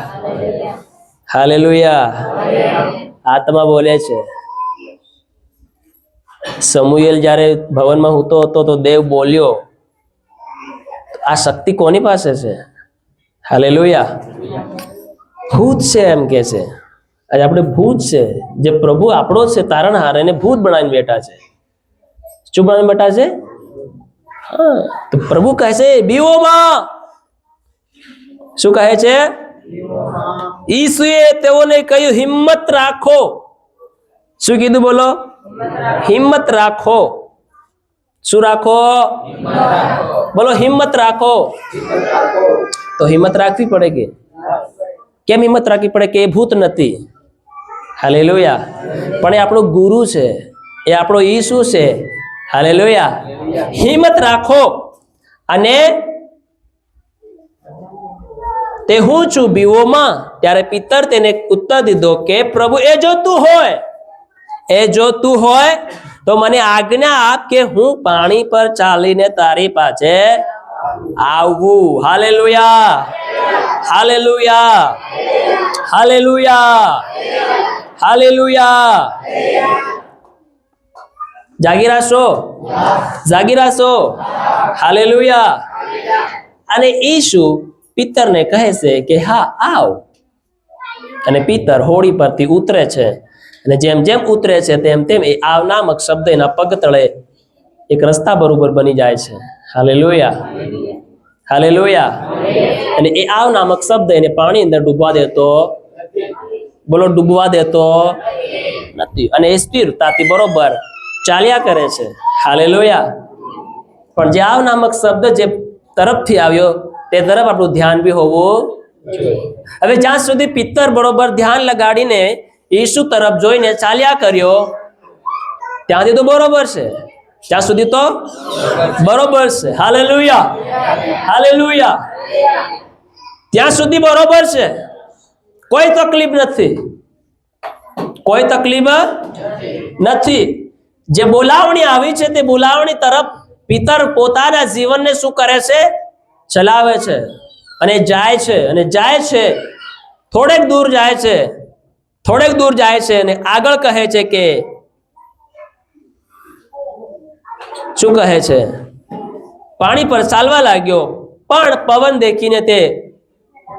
Speaker 1: હાલેલુયા. આત્મા બોલે છે. સમુએલ જ્યારે ભવનમાં સૂતો હતો તો દેવ બોલ્યો. આ શક્તિ કોની પાસે છે? હાલેલુયા. ભૂત છે એમ કે છે. આજે આપણે ભૂત છે, જે પ્રભુ આપણો છે તારણહાર, એને ભૂત બનાવીને બેઠા છે. શું બનાવીને બેઠા છે? હા. તો પ્રભુ કહે છે બીઓમાં. શું કહે છે? ઈસુએ તેઓને કહ્યું હિંમત રાખો. શું કીધું? બોલો. હિંમત રાખો. શું રાખો? બોલો. હિંમત રાખો. તો હિંમત રાખવી પડે કે કેમ? હિંમત રાખવી પડે કે એ ભૂત નથી. હાલેલુયા. પણ એ આપણો ગુરુ છે, એ આપણો ઈસુ છે. હાલેલુયા. હિંમત રાખો. અને તે હું છું બીઓમાં. ત્યારે પિતર તેને ઉત્તર દીધો કે પ્રભુ, એ જો તું હોય તો મને આજ્ઞા આપ કે હું પાણી પર ચાલીને તારી પાસે આવું. હાલેલુયા. હાલેલુયા. હાલેલુયા. હાલેલુયા. જાગી રહેશો. જાગી રહેશો. હાલેલુયા. અને ઈસુ પિતરને કહે છે કે હા આવ. અને પિતર હોડી પરથી ઉતરે છે. અને જેમ જેમ ઉતરે છે તેમ તેમ એ આવ નામક શબ્દ એના પગ તળે એક રસ્તા બરોબર બની જાય છે. હાલેલુયા. હાલેલુયા. અને એ આવ નામક શબ્દ એને પાણી અંદર ડૂબવા દેતો. બોલો. ડૂબવા દેતો નથી. અને એ સ્થિરતાથી બરોબર ચાલ્યા કરે છે. હાલેલુયા. પણ જે આવ નામક શબ્દ જે તરફથી આવ્યો તે તરફ આપણું ધ્યાન બી હોવું જોઈએ. હવે જ્યાં સુધી પિતર બરોબર ધ્યાન લગાડીને ઈસુ તરફ જોઈને ચાલ્યા કર્યો ત્યાંથી તો બરોબર છે. ત્યાં સુધી તો બરોબર છે. હાલેલુયા. હાલેલુયા. ત્યાં સુધી બરોબર છે. કોઈ તકલીફ નથી. કોઈ તકલીફ નથી. જે બોલાવણી આવી છે તે બોલાવણી તરફ પિતર પોતાના જીવનને શું કરે છે? ચલાવે છે. અને જાય છે. અને જાય છે. થોડેક દૂર જાય છે. થોડેક દૂર જાય છે અને આગળ કહે છે કે શું કહે છે? પાણી પર ચાલવા લાગ્યો, પણ પવન દેખીને તે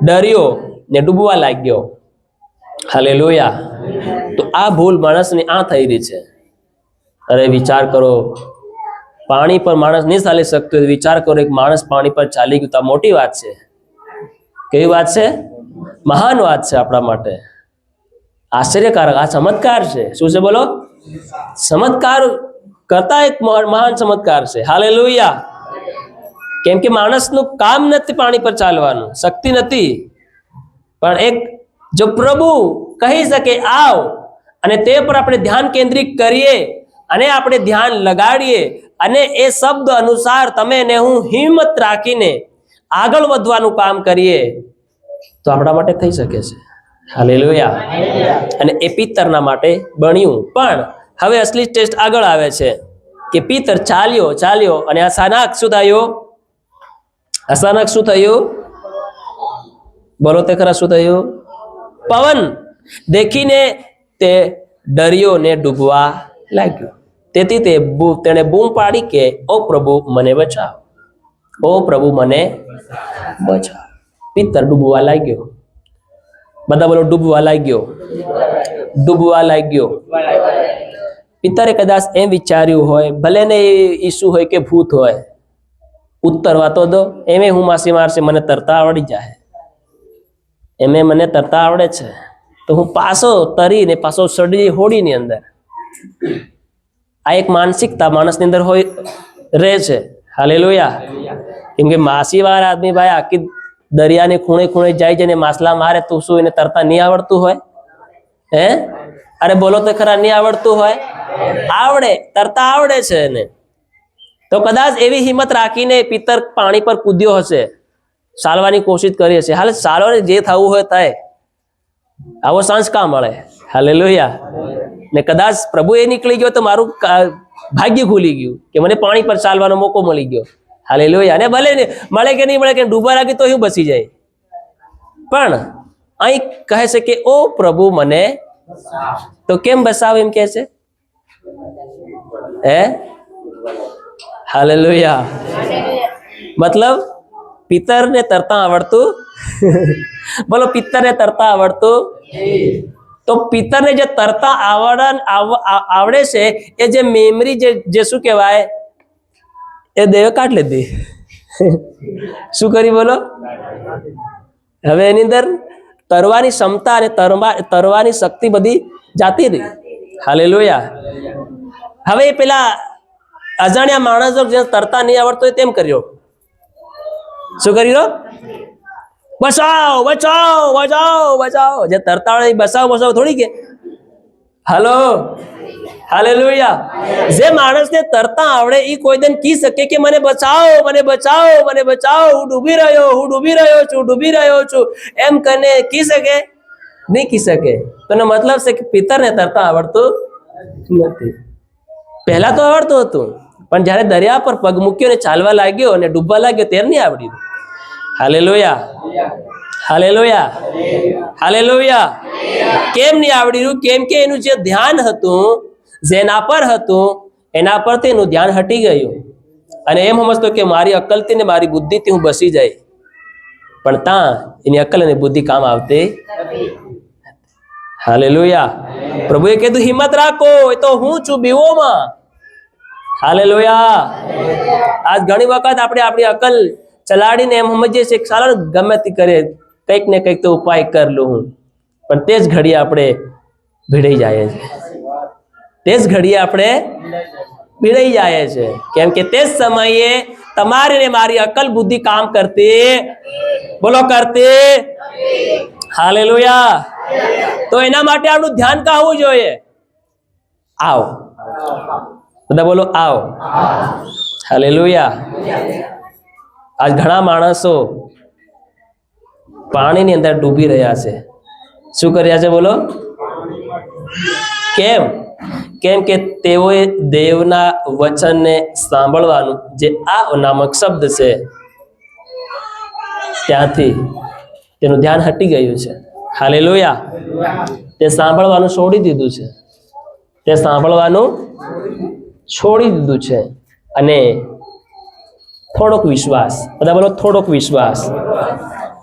Speaker 1: ડર્યો ને ડૂબવા લાગ્યો. હાલેલુયા. તો આ ભૂલ માણસની આ થઈ રહી છે. અરે વિચાર કરો, પાણી પર માણસ નહીં ચાલી શકતો. વિચાર કરો, એક માણસ પાણી પર ચાલી ગયું તો મોટી વાત છે. કેવી વાત છે? મહાન વાત છે આપણા માટે. આશ્ચર્યકારક. આ ચમત્કાર છે. શું છે? બોલો. ચમત્કાર કરતા એક મહાન ચમત્કાર છે. હાલેલુયા. કેમ કે માણસનું કામ નથી પાણી પર ચાલવાનું, શક્તિ નથી. પણ એક જો પ્રભુ કહી શકે આવ અને તે પર આપણે ધ્યાન કેન્દ્રિત કરીએ અને આપણે ધ્યાન લગાડીએ અને એ શબ્દ અનુસાર તમે ને હું હિંમત રાખીને આગળ વધવાનું કામ કરીએ તો આપણા માટે થઈ શકે છે. હાલેલુયા. અને એ પિત્તરના માટે બન્યું. પણ હવે અસલી ટેસ્ટ આગળ આવે છે કે પિત્તર ચાલ્યો અને અચાનક શું થયું? અચાનક શું થયું? બોલો તે ખરા, શું થયું? પવન દેખીને તે ડર્યો ને ડૂબવા લાગ્યો. તેથી તેણે બૂમ પાડી કે ઓ પ્રભુ મને બચાવ, ઓ પ્રભુ મને બચાવ. પિત્તર ડૂબવા લાગ્યો. બધા બોલો, ડૂબવા લાગ્યો. ડૂબવા લાગ્યો. પિત્તરે કદાચ એમ વિચાર્યું હોય, ભલે ને એ ઈસુ હોય કે ભૂત હોય, ઉત્તરવા તો દો, એમે હું માસી મારશે, મને તરતા આવડી જાય, એમે મને તરતા આવડે છે, તો હું પાછો તરીને પાછો સડી હોડીની અંદર. આ એક માનસિકતા માણસની અંદર હોય રહે છે. હાલેલુયા. કેમ કે માસી વાળા આદમી ભાઈ આખી દરિયાને ખૂણે ખૂણે જાય છે ને માછલા મારે, તું શું એને તરતા નહીં આવડતું હોય? હે? અરે બોલો તો ખરા, નહીં આવડતું હોય? આવડે, તરતા આવડે છે એને. તો કદાચ એવી હિંમત રાખીને પિત્તર પાણી પર કૂદ્યો હશે, ચાલવાની કોશિશ કરી હશે. હાલ ચાલો ને, જે થવું હોય થાય. આવો સાંજ કા મળે. હાલેલુયા. ને કદાચ પ્રભુ એ નીકળી ગયો તો મારું ભાગ્ય ખુલી ગયું કે મને પાણી પર ચાલવાનો મોકો મળી ગયો. હાલેલુયા. અને ભલે ને મળે કે નહીં મળે, કે ડૂબવા લાગે તો હું બસી જાય. પણ અહીં કહે છે કે ઓ પ્રભુ મને, તો કેમ બસાવ એમ કહે છે? હે? હાલેલુયા. મતલબ પિત્તરને તરતા આવડતું બોલો, પિત્તરને તરતા આવડતું. તો પિત્તરને જે તરતા આવડે છે, એ જે મેમરી જે શું કહેવાય, એ દેવે કાઢ લીધી. શું કરી બોલો? હવે એની અંદર તરવાની ક્ષમતા અને તરવાની શક્તિ બધી જાતી રહી. હાલેલુયા. હવે પેલા અજાણ્યા માણસો જે તરતા નહીં આવડતો હોય તેમ કર્યો. શું કર્યો? બચાવ બચાવ બચાવ બચાવ. જે તરતા આવડે બચાવ બચાવ થોડી કે. હાલો. હાલેલુયા. જે માણસને તરતા આવડે એ કોઈ દિન કી શકે કે મને બચાવો, મને બચાવો, મને બચાવો, હું ડૂબી રહ્યો, હું ડૂબી રહ્યો છું, ડૂબી રહ્યો છું, એમ કરીને કી શકે? નહીં કી શકે. તો એનો મતલબ છે કે પિત્તરને તરતા આવડતું નથી. પહેલા તો આવડતું હતું, પણ જ્યારે દરિયા પર પગ મૂક્યો ને ચાલવા લાગ્યો અને ડૂબવા લાગ્યો ત્યારે નહીં આવડ્યું. હાલેલુયા. હાલેલુયા. હાલેલુયા. કેમ નહીં આવડ્યું? કેમ કે એનું જે ધ્યાન હતું, જેના પર હતું, એના પરથી એનું ધ્યાન હટી ગયું અને એમ સમજતો કે મારી અક્કલથી ને મારી બુદ્ધિથી હું બસી જાય. પણ ત્યાં એની અક્કલ અને બુદ્ધિ કામ આવતી. હાલેલુયા. પ્રભુએ કીધું હિંમત રાખો, એ તો હું છું બીવોમાં. હાલેલુયા. આજ ઘણી વખત આપણે આપણી અક્કલ ચલાડીને એમ સમજીએ છીએ કે ચાલો ગમે તે કરે, કંઈક ને કંઈક તો ઉપાય કરી લઉં હું. પણ તે જ ઘડીએ આપણે ભીડાઈ જાય છે. તે જ ઘડીએ આપણે ભીડાઈ જાય છે. કેમ કે તે જ સમયે તમારી ને મારી અક્કલ બુદ્ધિ કામ કરતી, બોલો કરતી. હાલેલુયા. તો એના માટે આપણું ધ્યાન કાવું જોઈએ. આવ. બધા બોલો આવ. હાલેલુયા. આજ ઘણા માણસો પાણીની અંદર ડૂબી રહ્યા છે. શું કર્યા છે બોલો? કેમ? કેમ કે તેઓએ દેવના વચનને સાંભળવાનું, જે આ નામક શબ્દ છે, ત્યાંથી તેનું ધ્યાન હટી ગયું છે. હાલેલુયા. તે સાંભળવાનું છોડી દીધું છે. તે સાંભળવાનું છોડી દીધું છે. અને થોડોક વિશ્વાસ, બધા બોલો થોડોક વિશ્વાસ.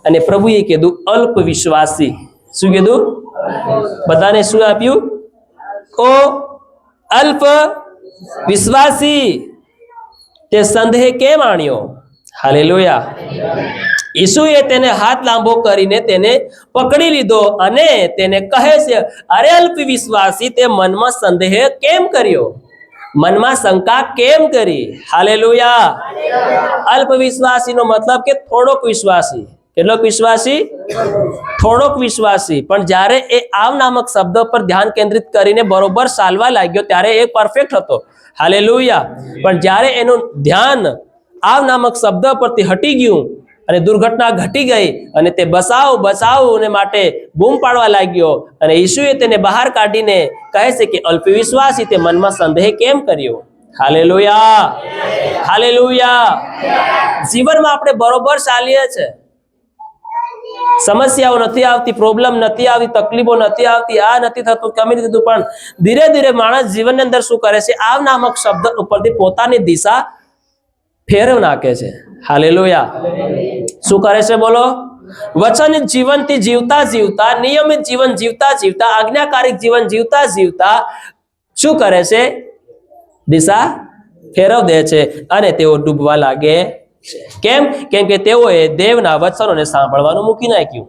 Speaker 1: અને પ્રભુએ કીધું અલ્પ વિશ્વાસી. શું કીધું? બધાને શું આપ્યું? ઓ અલ્પ વિશ્વાસી, તે સંદેહ કેમ આણ્યો? હાલેલુયા. ઈસુએ તેને હાથ લાંબો કરીને તેને પકડી લીધો અને તેને કહે છે, અરે અલ્પ વિશ્વાસી, તે મનમાં સંદેહ કેમ કર્યો? મનમાં શંકા કેમ કરી? હાલેલુયા. અલ્પ વિશ્વાસી નો મતલબ કે થોડોક વિશ્વાસી. કેટલોક વિશ્વાસી? થોડોક વિશ્વાસી, પણ જ્યારે એ આવ નામક શબ્દ પર ધ્યાન કેન્દ્રિત કરીને બરોબર ચાલવા લાગ્યો ત્યારે એ પરફેક્ટ હતો. હાલેલુયા. પણ જ્યારે એનું ધ્યાન આવ નામક શબ્દ પરથી હટી ગયું અને દુર્ઘટના ઘટી ગઈ અને તે બચાવ ને માટે બૂમ પાડવા લાગ્યો અને ઈસુએ તેને બહાર કાઢીને કહે છે કે અલ્પવિશ્વાસી, તે મનમાં સંદેહ કેમ કર્યો? Hallelujah, hallelujah. જીવનમાં આપણે બરોબર ચાલીએ છે, સમસ્યાઓ નથી આવતી, પ્રોબ્લેમ નથી આવતી, તકલીફો નથી આવતી, આ નથી થતું, કમી નથી થતું, પણ ધીરે ધીરે માણસ જીવનની અંદર શું કરે છે? આવ નામક શબ્દ ઉપરથી પોતાની દિશા ફેરવ નાખે છે. હાલેલુયા. શું કરે છે બોલો? વચન જીવનથી જીવતા જીવતા, નિયમિત જીવન જીવતા જીવતા, આજ્ઞાકારિક જીવન જીવતા જીવતા શું કરે છે? દિશા ફેરવ દે છે અને તેઓ ડૂબવા લાગે. કેમ? કેમ કે તેઓએ દેવના વચનોને સાંભળવાનું મૂકી નાખ્યું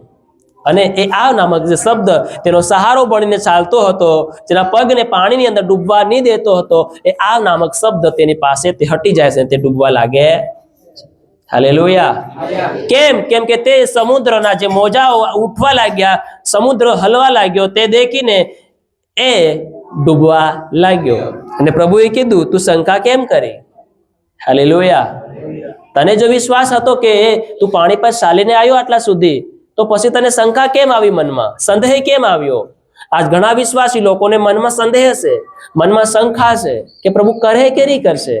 Speaker 1: અને એ આ નામક જે શબ્દ તેનો સહારો બનીને ચાલતો હતો, જેના પગને પાણીની અંદર ડૂબવા નહીં દેતો હતો, એ આ નામક શબ્દ તેની પાસે તે હટી જાય છે, તે ડૂબવા લાગે. હાલેલુયા. કેમ? કેમ કે તે સમુદ્રના જે મોજાઓ ઉઠવા લાગ્યા, સમુદ્ર હલવા લાગ્યો, તે દેખીને એ ડૂબવા લાગ્યો. અને પ્રભુએ કીધું, તું શંકા કેમ કરી? હાલેલુયા. તને જો વિશ્વાસ હતો કે તું પાણી પર ચાલીને આવ્યો આટલા સુધી, તો પછી તને શંકા કેમ આવી? મનમાં સંદેહ કેમ આવ્યો? આજ ઘણા વિશ્વાસી લોકોને મનમાં સંદેહ છે, મનમાં શંકા છે કે પ્રભુ કરે કે નહીં કરશે,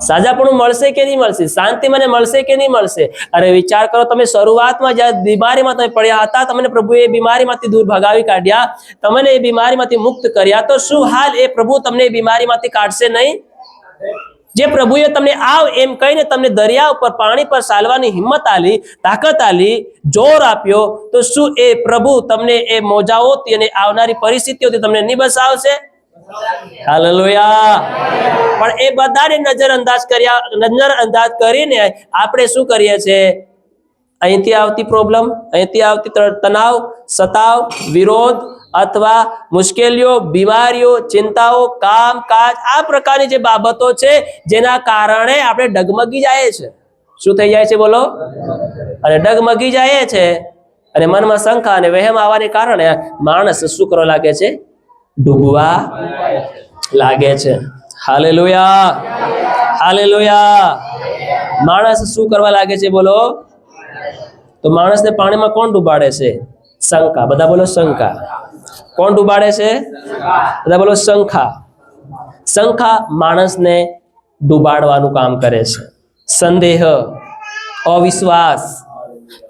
Speaker 1: સાજાપણું મળશે કે નહીં મળશે, શાંતિ મને મળશે કે નહીં મળશે. અરે વિચાર કરો, તમે શરૂઆતમાં જ્યારે બીમારીમાં તમે પડ્યા હતા, તમને પ્રભુએ એ બીમારીમાંથી દૂર ભગાવી કાઢ્યા, તમને એ બીમારીમાંથી મુક્ત કર્યા, તો શું હાલ એ પ્રભુ તમને એ બીમારીમાંથી કાઢશે નહીં? જે પ્રભુએ તમને આવ એમ કહીને તમને દરિયા ઉપર પાણી પર ચાલવાની હિંમત આલી, તાકાત આલી, જોર આપ્યો, તો શું એ પ્રભુ તમને એ મોજાઓથી અને આવનારી પરિસ્થિતિઓથી તમને નહીં બચાવશે? હાલેલુયા. પણ એ બધાને નજરઅંદાજ કરીને આપણે શું કરીએ છીએ? અહીંથી આવતી પ્રોબ્લેમ, અહીંથી આવતી તણાવ, સતાવ, વિરોધ અથવા મુશ્કેલીઓ, બીમારીઓ, ચિંતાઓ, કામ કાજ, આ પ્રકારની જે બાબતો છે જેના કારણે આપણે ડગમગી જાય છે. શું થઈ જાય છે બોલો? અને ડગમગી જાય છે અને મનમાં શંકા અને વહેમ આવવાને કારણે માણસ શું કરવા લાગે છે? ડૂબવા લાગે છે. Hallelujah, hallelujah. માણસ શું કરવા લાગે છે બોલો? તો માણસને પાણીમાં કોણ ડૂબાડે છે? શંકા. બધા બોલો શંકા. કોણ ડૂબાડે છે? બધા બોલો શંકા. શંકા માણસને ડૂબાડવાનું કામ કરે છે. સંદેહ, અવિશ્વાસ,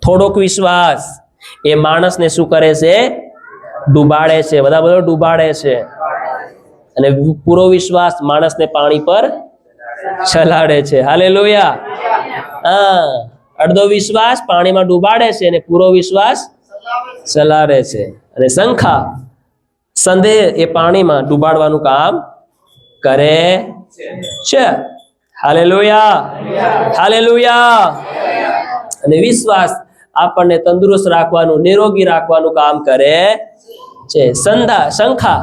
Speaker 1: થોડોક વિશ્વાસ એ માણસને શું કરે છે? ડૂબાડે છે. બધા બોલો ડૂબાડે છે. અને પૂરો વિશ્વાસ માણસને પાણી પર ચલાડે છે. હાલેલુયા. હા, અડધો વિશ્વાસ પાણીમાં ડૂબાડે છે અને પૂરો વિશ્વાસ ચલાડે છે. અને શંકા, સંદેહ એ પાણીમાં ડૂબાડવાનું કામ કરે છે. Hallelujah, hallelujah. અને વિશ્વાસ આપણને તંદુરસ્ત રાખવાનું, નિરોગી રાખવાનું કામ કરે છે. શંકા,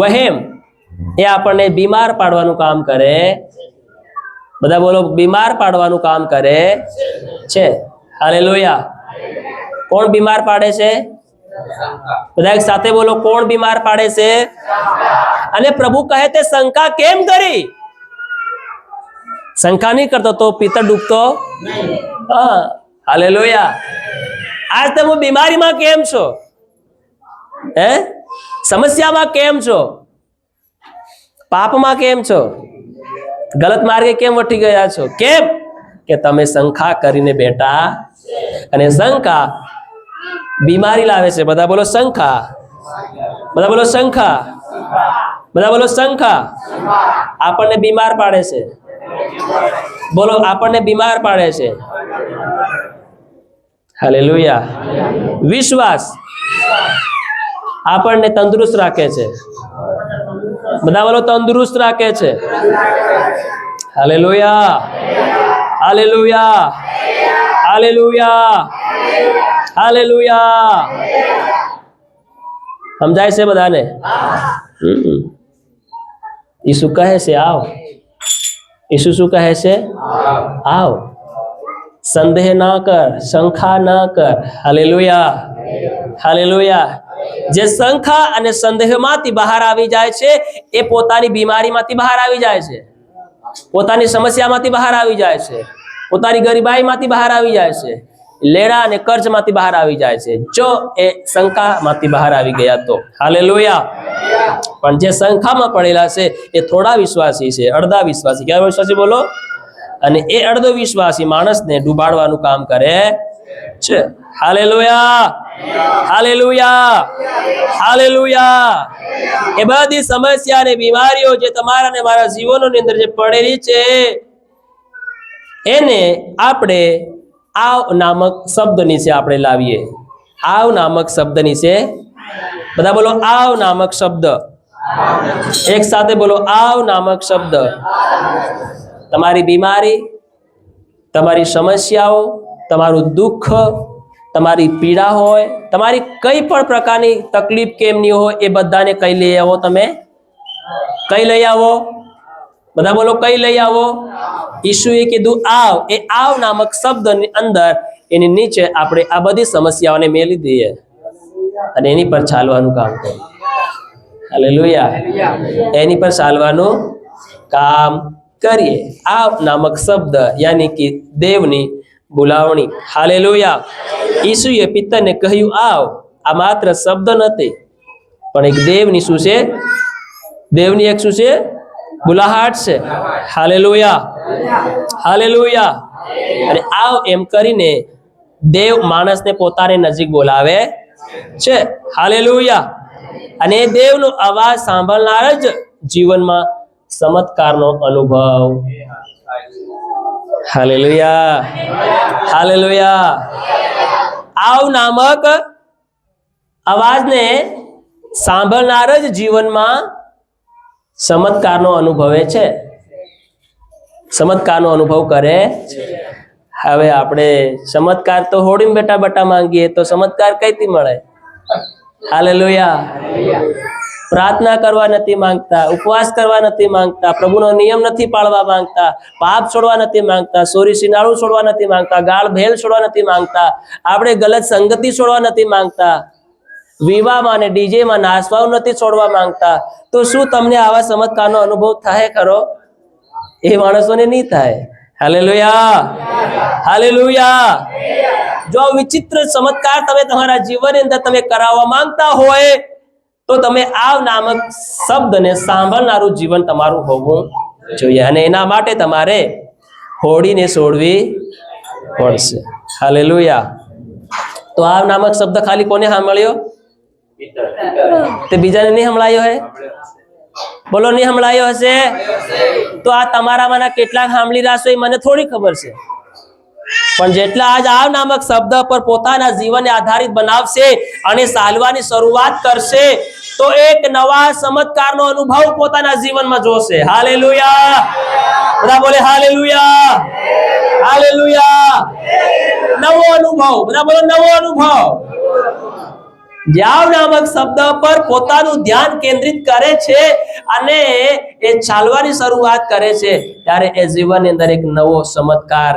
Speaker 1: વહેમ એ આપણને બીમાર પાડવાનું કામ કરે. બધા બોલો બીમાર પાડવાનું કામ કરે છે. હાલેલુયા. કોણ બીમાર પાડે છે? બધા એક સાથે બોલો, કોણ બીમાર પાડે છે? અને પ્રભુ કહે તે શંકા કેમ કરી? શંકા નહીં કરતો તો પિત્તળ ડૂબતો. હા, હાલેલુયા. આજ તમે બીમારીમાં કેમ છો? હે, સમસ્યામાં કેમ છો? પાપમાં કેમ છો? ગલત માર્ગે કેમ વટી ગયા છો? કેમ? કે તમે શંકા કરીને બેઠા. અને શંકા બીમારી લાવે છે. બધા બોલો શંકા. બધા બોલો શંકા. બધા બોલો શંકા. આપણને બીમાર પાડે છે. બોલો, આપણને બીમાર પાડે છે. હાલેલુયા. વિશ્વાસ આપણને તંદુરસ્ત રાખે છે. બધા બોલો તંદુરસ્ત રાખે છે. Hallelujah, hallelujah, hallelujah, hallelujah. સમજાય છે બધાને? ઈસુ કહે છે આવ. ઈસુ શું કહે છે? આવ. સંદેહ ના કર, શંકા ના કર. Hallelujah, hallelujah. જે શંકા અને સંદેહમાંથી બહાર આવી જાય છે એ પોતાની બીમારીમાંથી બહાર આવી જાય છે, પોતાની સમસ્યામાંથી બહાર આવી જાય છે, પોતાની ગરીબાઈમાંથી બહાર આવી જાય છે, લેણા અને કર્જમાંથી બહાર આવી જાય છે, જો એ શંકામાંથી બહાર આવી ગયા તો. હાલેલુયા. પણ જે શંકામાં પડેલા છે એ થોડા વિશ્વાસી છે, અડધા વિશ્વાસી. કેવા વિશ્વાસી બોલો? અને એ અડધો વિશ્વાસી માણસને ડૂબાડવાનું કામ કરે છે. Hallelujah, hallelujah, hallelujah. એ બધી સમસ્યા અને બીમારીઓ જે તમારા અને મારા જીવનોની અંદર જે પડેલી છે એને આપણે આવ નામક શબ્દ નીચે આપણે લાવીએ. આવ નામક શબ્દ નીચે બધા બોલો, આવ નામક શબ્દ. એક સાથે બોલો, આવ નામક શબ્દ. તમારી બીમારી, તમારી સમસ્યાઓ, તમારું દુઃખ, તમારી પીડા હોય, તમારી કઈ પણ પ્રકારની તકલીફ કેમની હોય એ બધાને કઈ લઈ આવો. તમે કઈ લઈ આવો? બધા બોલો, કઈ લઈ આવો? ઈશુએ કીધું આવ. એ આવ નામક શબ્દની અંદર એની નીચે આપણે આ બધી સમસ્યાઓને મેલી દઈએ અને એની પર ચાલવાનું કામ કરીએ. હાલેલુયા. એની પર ચાલવાનું કામ કરીએ. આવ નામક શબ્દ યાની કે દેવની બોલાવણી. હાલેલુયા. ઈસુએ પિત્તરને કહ્યું આવ. આ માત્ર શબ્દ નથી પણ એક દેવની શું છે? દેવની એક શું છે? બોલાહાટ છે. Hallelujah, hallelujah. અને આવ એમ કરીને દેવ માણસને પોતાને નજીક બોલાવે છે. હાલેલુયા. અને એ દેવનો અવાજ સાંભળનાર જ જીવનમાં ચમત્કારનો અનુભવ. Hallelujah, hallelujah. આવ નામક અવાજને સાંભળનાર જ જીવનમાં ચમત્કારનો અનુભવે છે, ચમત્કારનો અનુભવ કરે. હવે આપણે ચમત્કાર તો હોડીમાં બેઠા બેઠા માંગીએ તો ચમત્કાર કઈથી મળે? હાલેલુયા. પ્રાર્થના કરવા નથી માંગતા, ઉપવાસ કરવા નથી માંગતા, પ્રભુનો નિયમ નથી પાળવા માંગતા, પાપ છોડવા નથી માંગતા, ચોરી સિનાળું છોડવા નથી માંગતા, ગાળ ભેલ છોડવા નથી માંગતા, આપણે ગલત સંગતિ છોડવા નથી માંગતા, વિવાહમાં અને ડીજેમાં નાચવાનું નથી છોડવા માંગતા, તો શું તમને આવા ચમત્કારનો અનુભવ થાય ખરો? એ માણસોને નહીં થાય. Hallelujah, hallelujah. જો વિચિત્ર ચમત્કાર તમે તમારા જીવનની અંદર તમે કરાવવા માંગતા હોય તો તમે આવ નામક શબ્દને સાંભળનારું જીવન તમારું હોવું જોઈએ. અને એના માટે તમારે હોડીને છોડવી પડશે. હાલેલુયા. તો આવ નામક શબ્દ ખાલી કોને સાંભળ્યો? તે બીજાને નહીં સંભળાયો હે? બોલો, નહીં સંભળાયો હશે? તો આ તમારામાંના કેટલાક સાંભળી રહ્યા છો એ મને થોડી ખબર છે, પણ જેટલા આજ આવ નામક શબ્દ પર પોતાના જીવનને આધારિત બનાવશે અને ચાલવાની શરૂઆત કરશે તો એક નવા ચમત્કારનો અનુભવ પોતાના જીવનમાં જોશે. હાલેલુયા. બધા બોલે હાલેલુયા, હાલેલુયા. નવો અનુભવ. બધા બોલો, નવો અનુભવ. આવ નામક શબ્દ પર પોતાનું ધ્યાન કેન્દ્રિત કરે છે અને એ ચાલવાની શરૂઆત કરે છે ત્યારે એ જીવનની અંદર એક નવો ચમત્કાર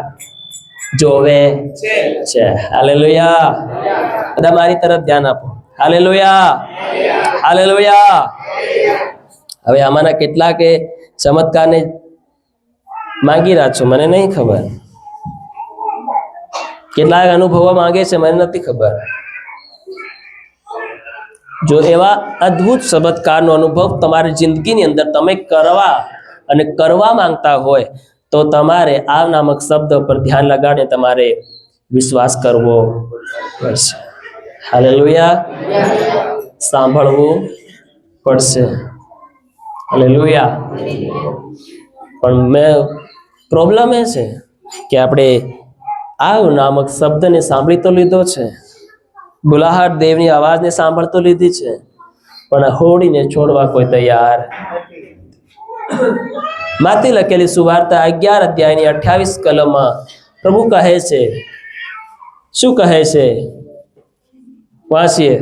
Speaker 1: જોવે છે. હાલેલુયા. બધા મારી તરફ ધ્યાન આપો. Hallelujah, hallelujah. હવે આમાંના કેટલાકે ચમત્કારને માંગી રહ્યા છો મને નહીં ખબર, કેટલાક અનુભવવા માંગે છે મને નથી ખબર. જો એવા અદ્ભુત ચમત્કારનો અનુભવ તમારી જિંદગીની અંદર તમે કરવા માંગતા હોય તો તમારે આ નામક શબ્દ પર ધ્યાન લગાડીને તમારે વિશ્વાસ કરવો પડશે. હાલેલુયા. સાંભળવું પડશે. હાલેલુયા. પણ પ્રોબ્લેમ એ છે કે આપણે આ નામક શબ્દને સાંભળી તો લીધો છે, બુલાહાટ દેવની અવાજને સાંભળતો લીધી છે, પણ હોડીને છોડવા કોઈ તૈયાર. માથી લખેલી સુવાર્તા 11 અધ્યાયની 28 કલમમાં પ્રભુ કહે છે, શું કહે છે? વાંચીએ.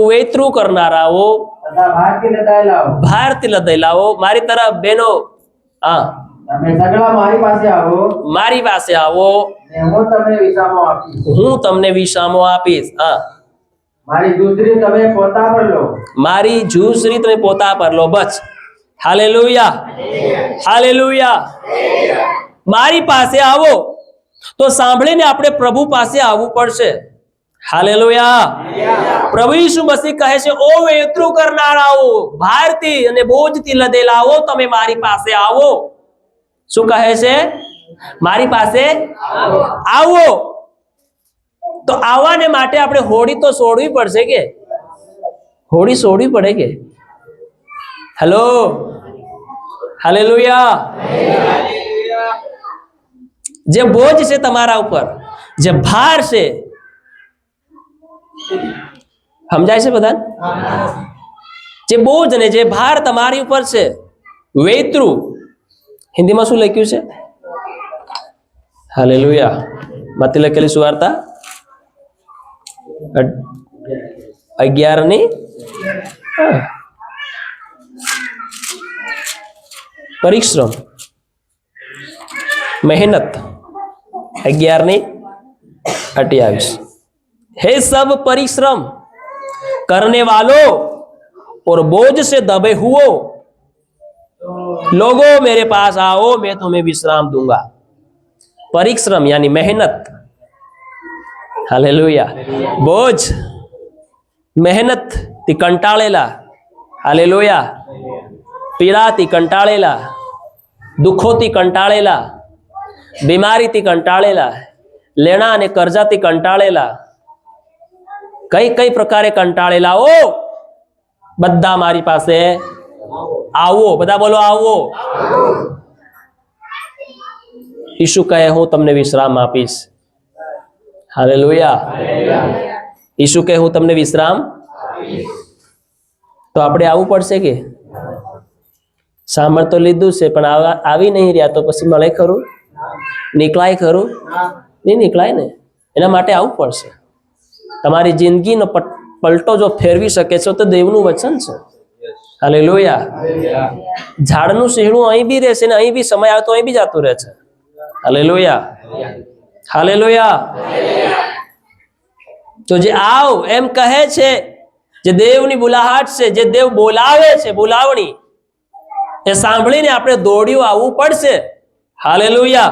Speaker 1: વેતરું કરનારાઓ ભારથી લદાઈ લાવો. મારી તરફ બહેનો, હા,
Speaker 2: તમે સગળા મારી પાસે આવો
Speaker 1: મારી પાસે આવો,
Speaker 2: ને હું તમને વિસામો આપીશ.
Speaker 1: હું તમને વિસામો આપીશ. હા,
Speaker 2: મારી દૂસરી તમે પોતા પર લો.
Speaker 1: મારી જૂસરી તમે પોતા પર લો. બસ. Hallelujah, hallelujah. મારી પાસે આવો તો સાંભળીને આપણે પ્રભુ પાસે આવવું પડશે. હાલેલુયા. પ્રભુ ઈસુ મસીહ કહે છે, ઓ વેતરું કરનારાઓ, ભારથી અને બોજથી લદેલાઓ, તમે મારી પાસે આવો. શું કહે છે? મારી પાસે આવો. તો આવવાને માટે આપણે હોડી તો છોડવી પડશે કે? હોડી છોડવી પડે કે? Hello, hallelujah. જે બોજ છે તમારા ઉપર, જે ભાર છે, સમજાય છે બધા? જે બોજ ને જે ભાર તમારી ઉપર છે, વેતરું, હિન્દીમાં શું લખ્યું છે? હાલેલુયા. મત્તી લખેલી સુવાર્તા 11 परिश्रम मेहनत 11:28 हे सब परिश्रम करने वालों और बोझ से दबे हुओ लोगों मेरे पास आओ, मैं तुम्हें विश्राम दूंगा. परिश्रम यानी मेहनत. हालेलुया. बोझ, મહેનત થી કંટાળેલા, હાલેલુયા, પીડાથી કંટાળેલા, દુઃખોથી કંટાળેલા, બીમારીથી કંટાળેલા, લેણા અને કર્જાથી કંટાળેલા, કઈ કઈ પ્રકારે કંટાળેલા હો, બધા મારી પાસે આવો. બધા બોલો આવો. ઈસુ કહે, હું તમને વિશ્રામ આપીશ. હાલેલુયા. ઈસુ કહે, હું તમને વિશ્રામ. તો આપણે આવવું પડશે કે? સાંભળ તો લીધું છે, પણ આવી નહીં રહ્યા તો પછી મળે ખરું? નીકળાય ખરું? નહીં નીકળાય ને. એના માટે આવવું પડશે. તમારી જિંદગીનો પલટો જો ફેરવી શકે છે તો દેવનું વચન છે. હાલેલુયા. ઝાડનું શીહણું અહીં બી રહેશે ને અહીં બી સમય આવે તો અહીં બી જતું રહે છે. Hallelujah, hallelujah. તો જે આવ એમ કહે છે, જે દેવની બોલાહટ છે, જે દેવ બોલાવે છે, બોલાવણી, એ સાંભળીને આપણે દોડ્યું આવવું પડશે. હાલેલુયા.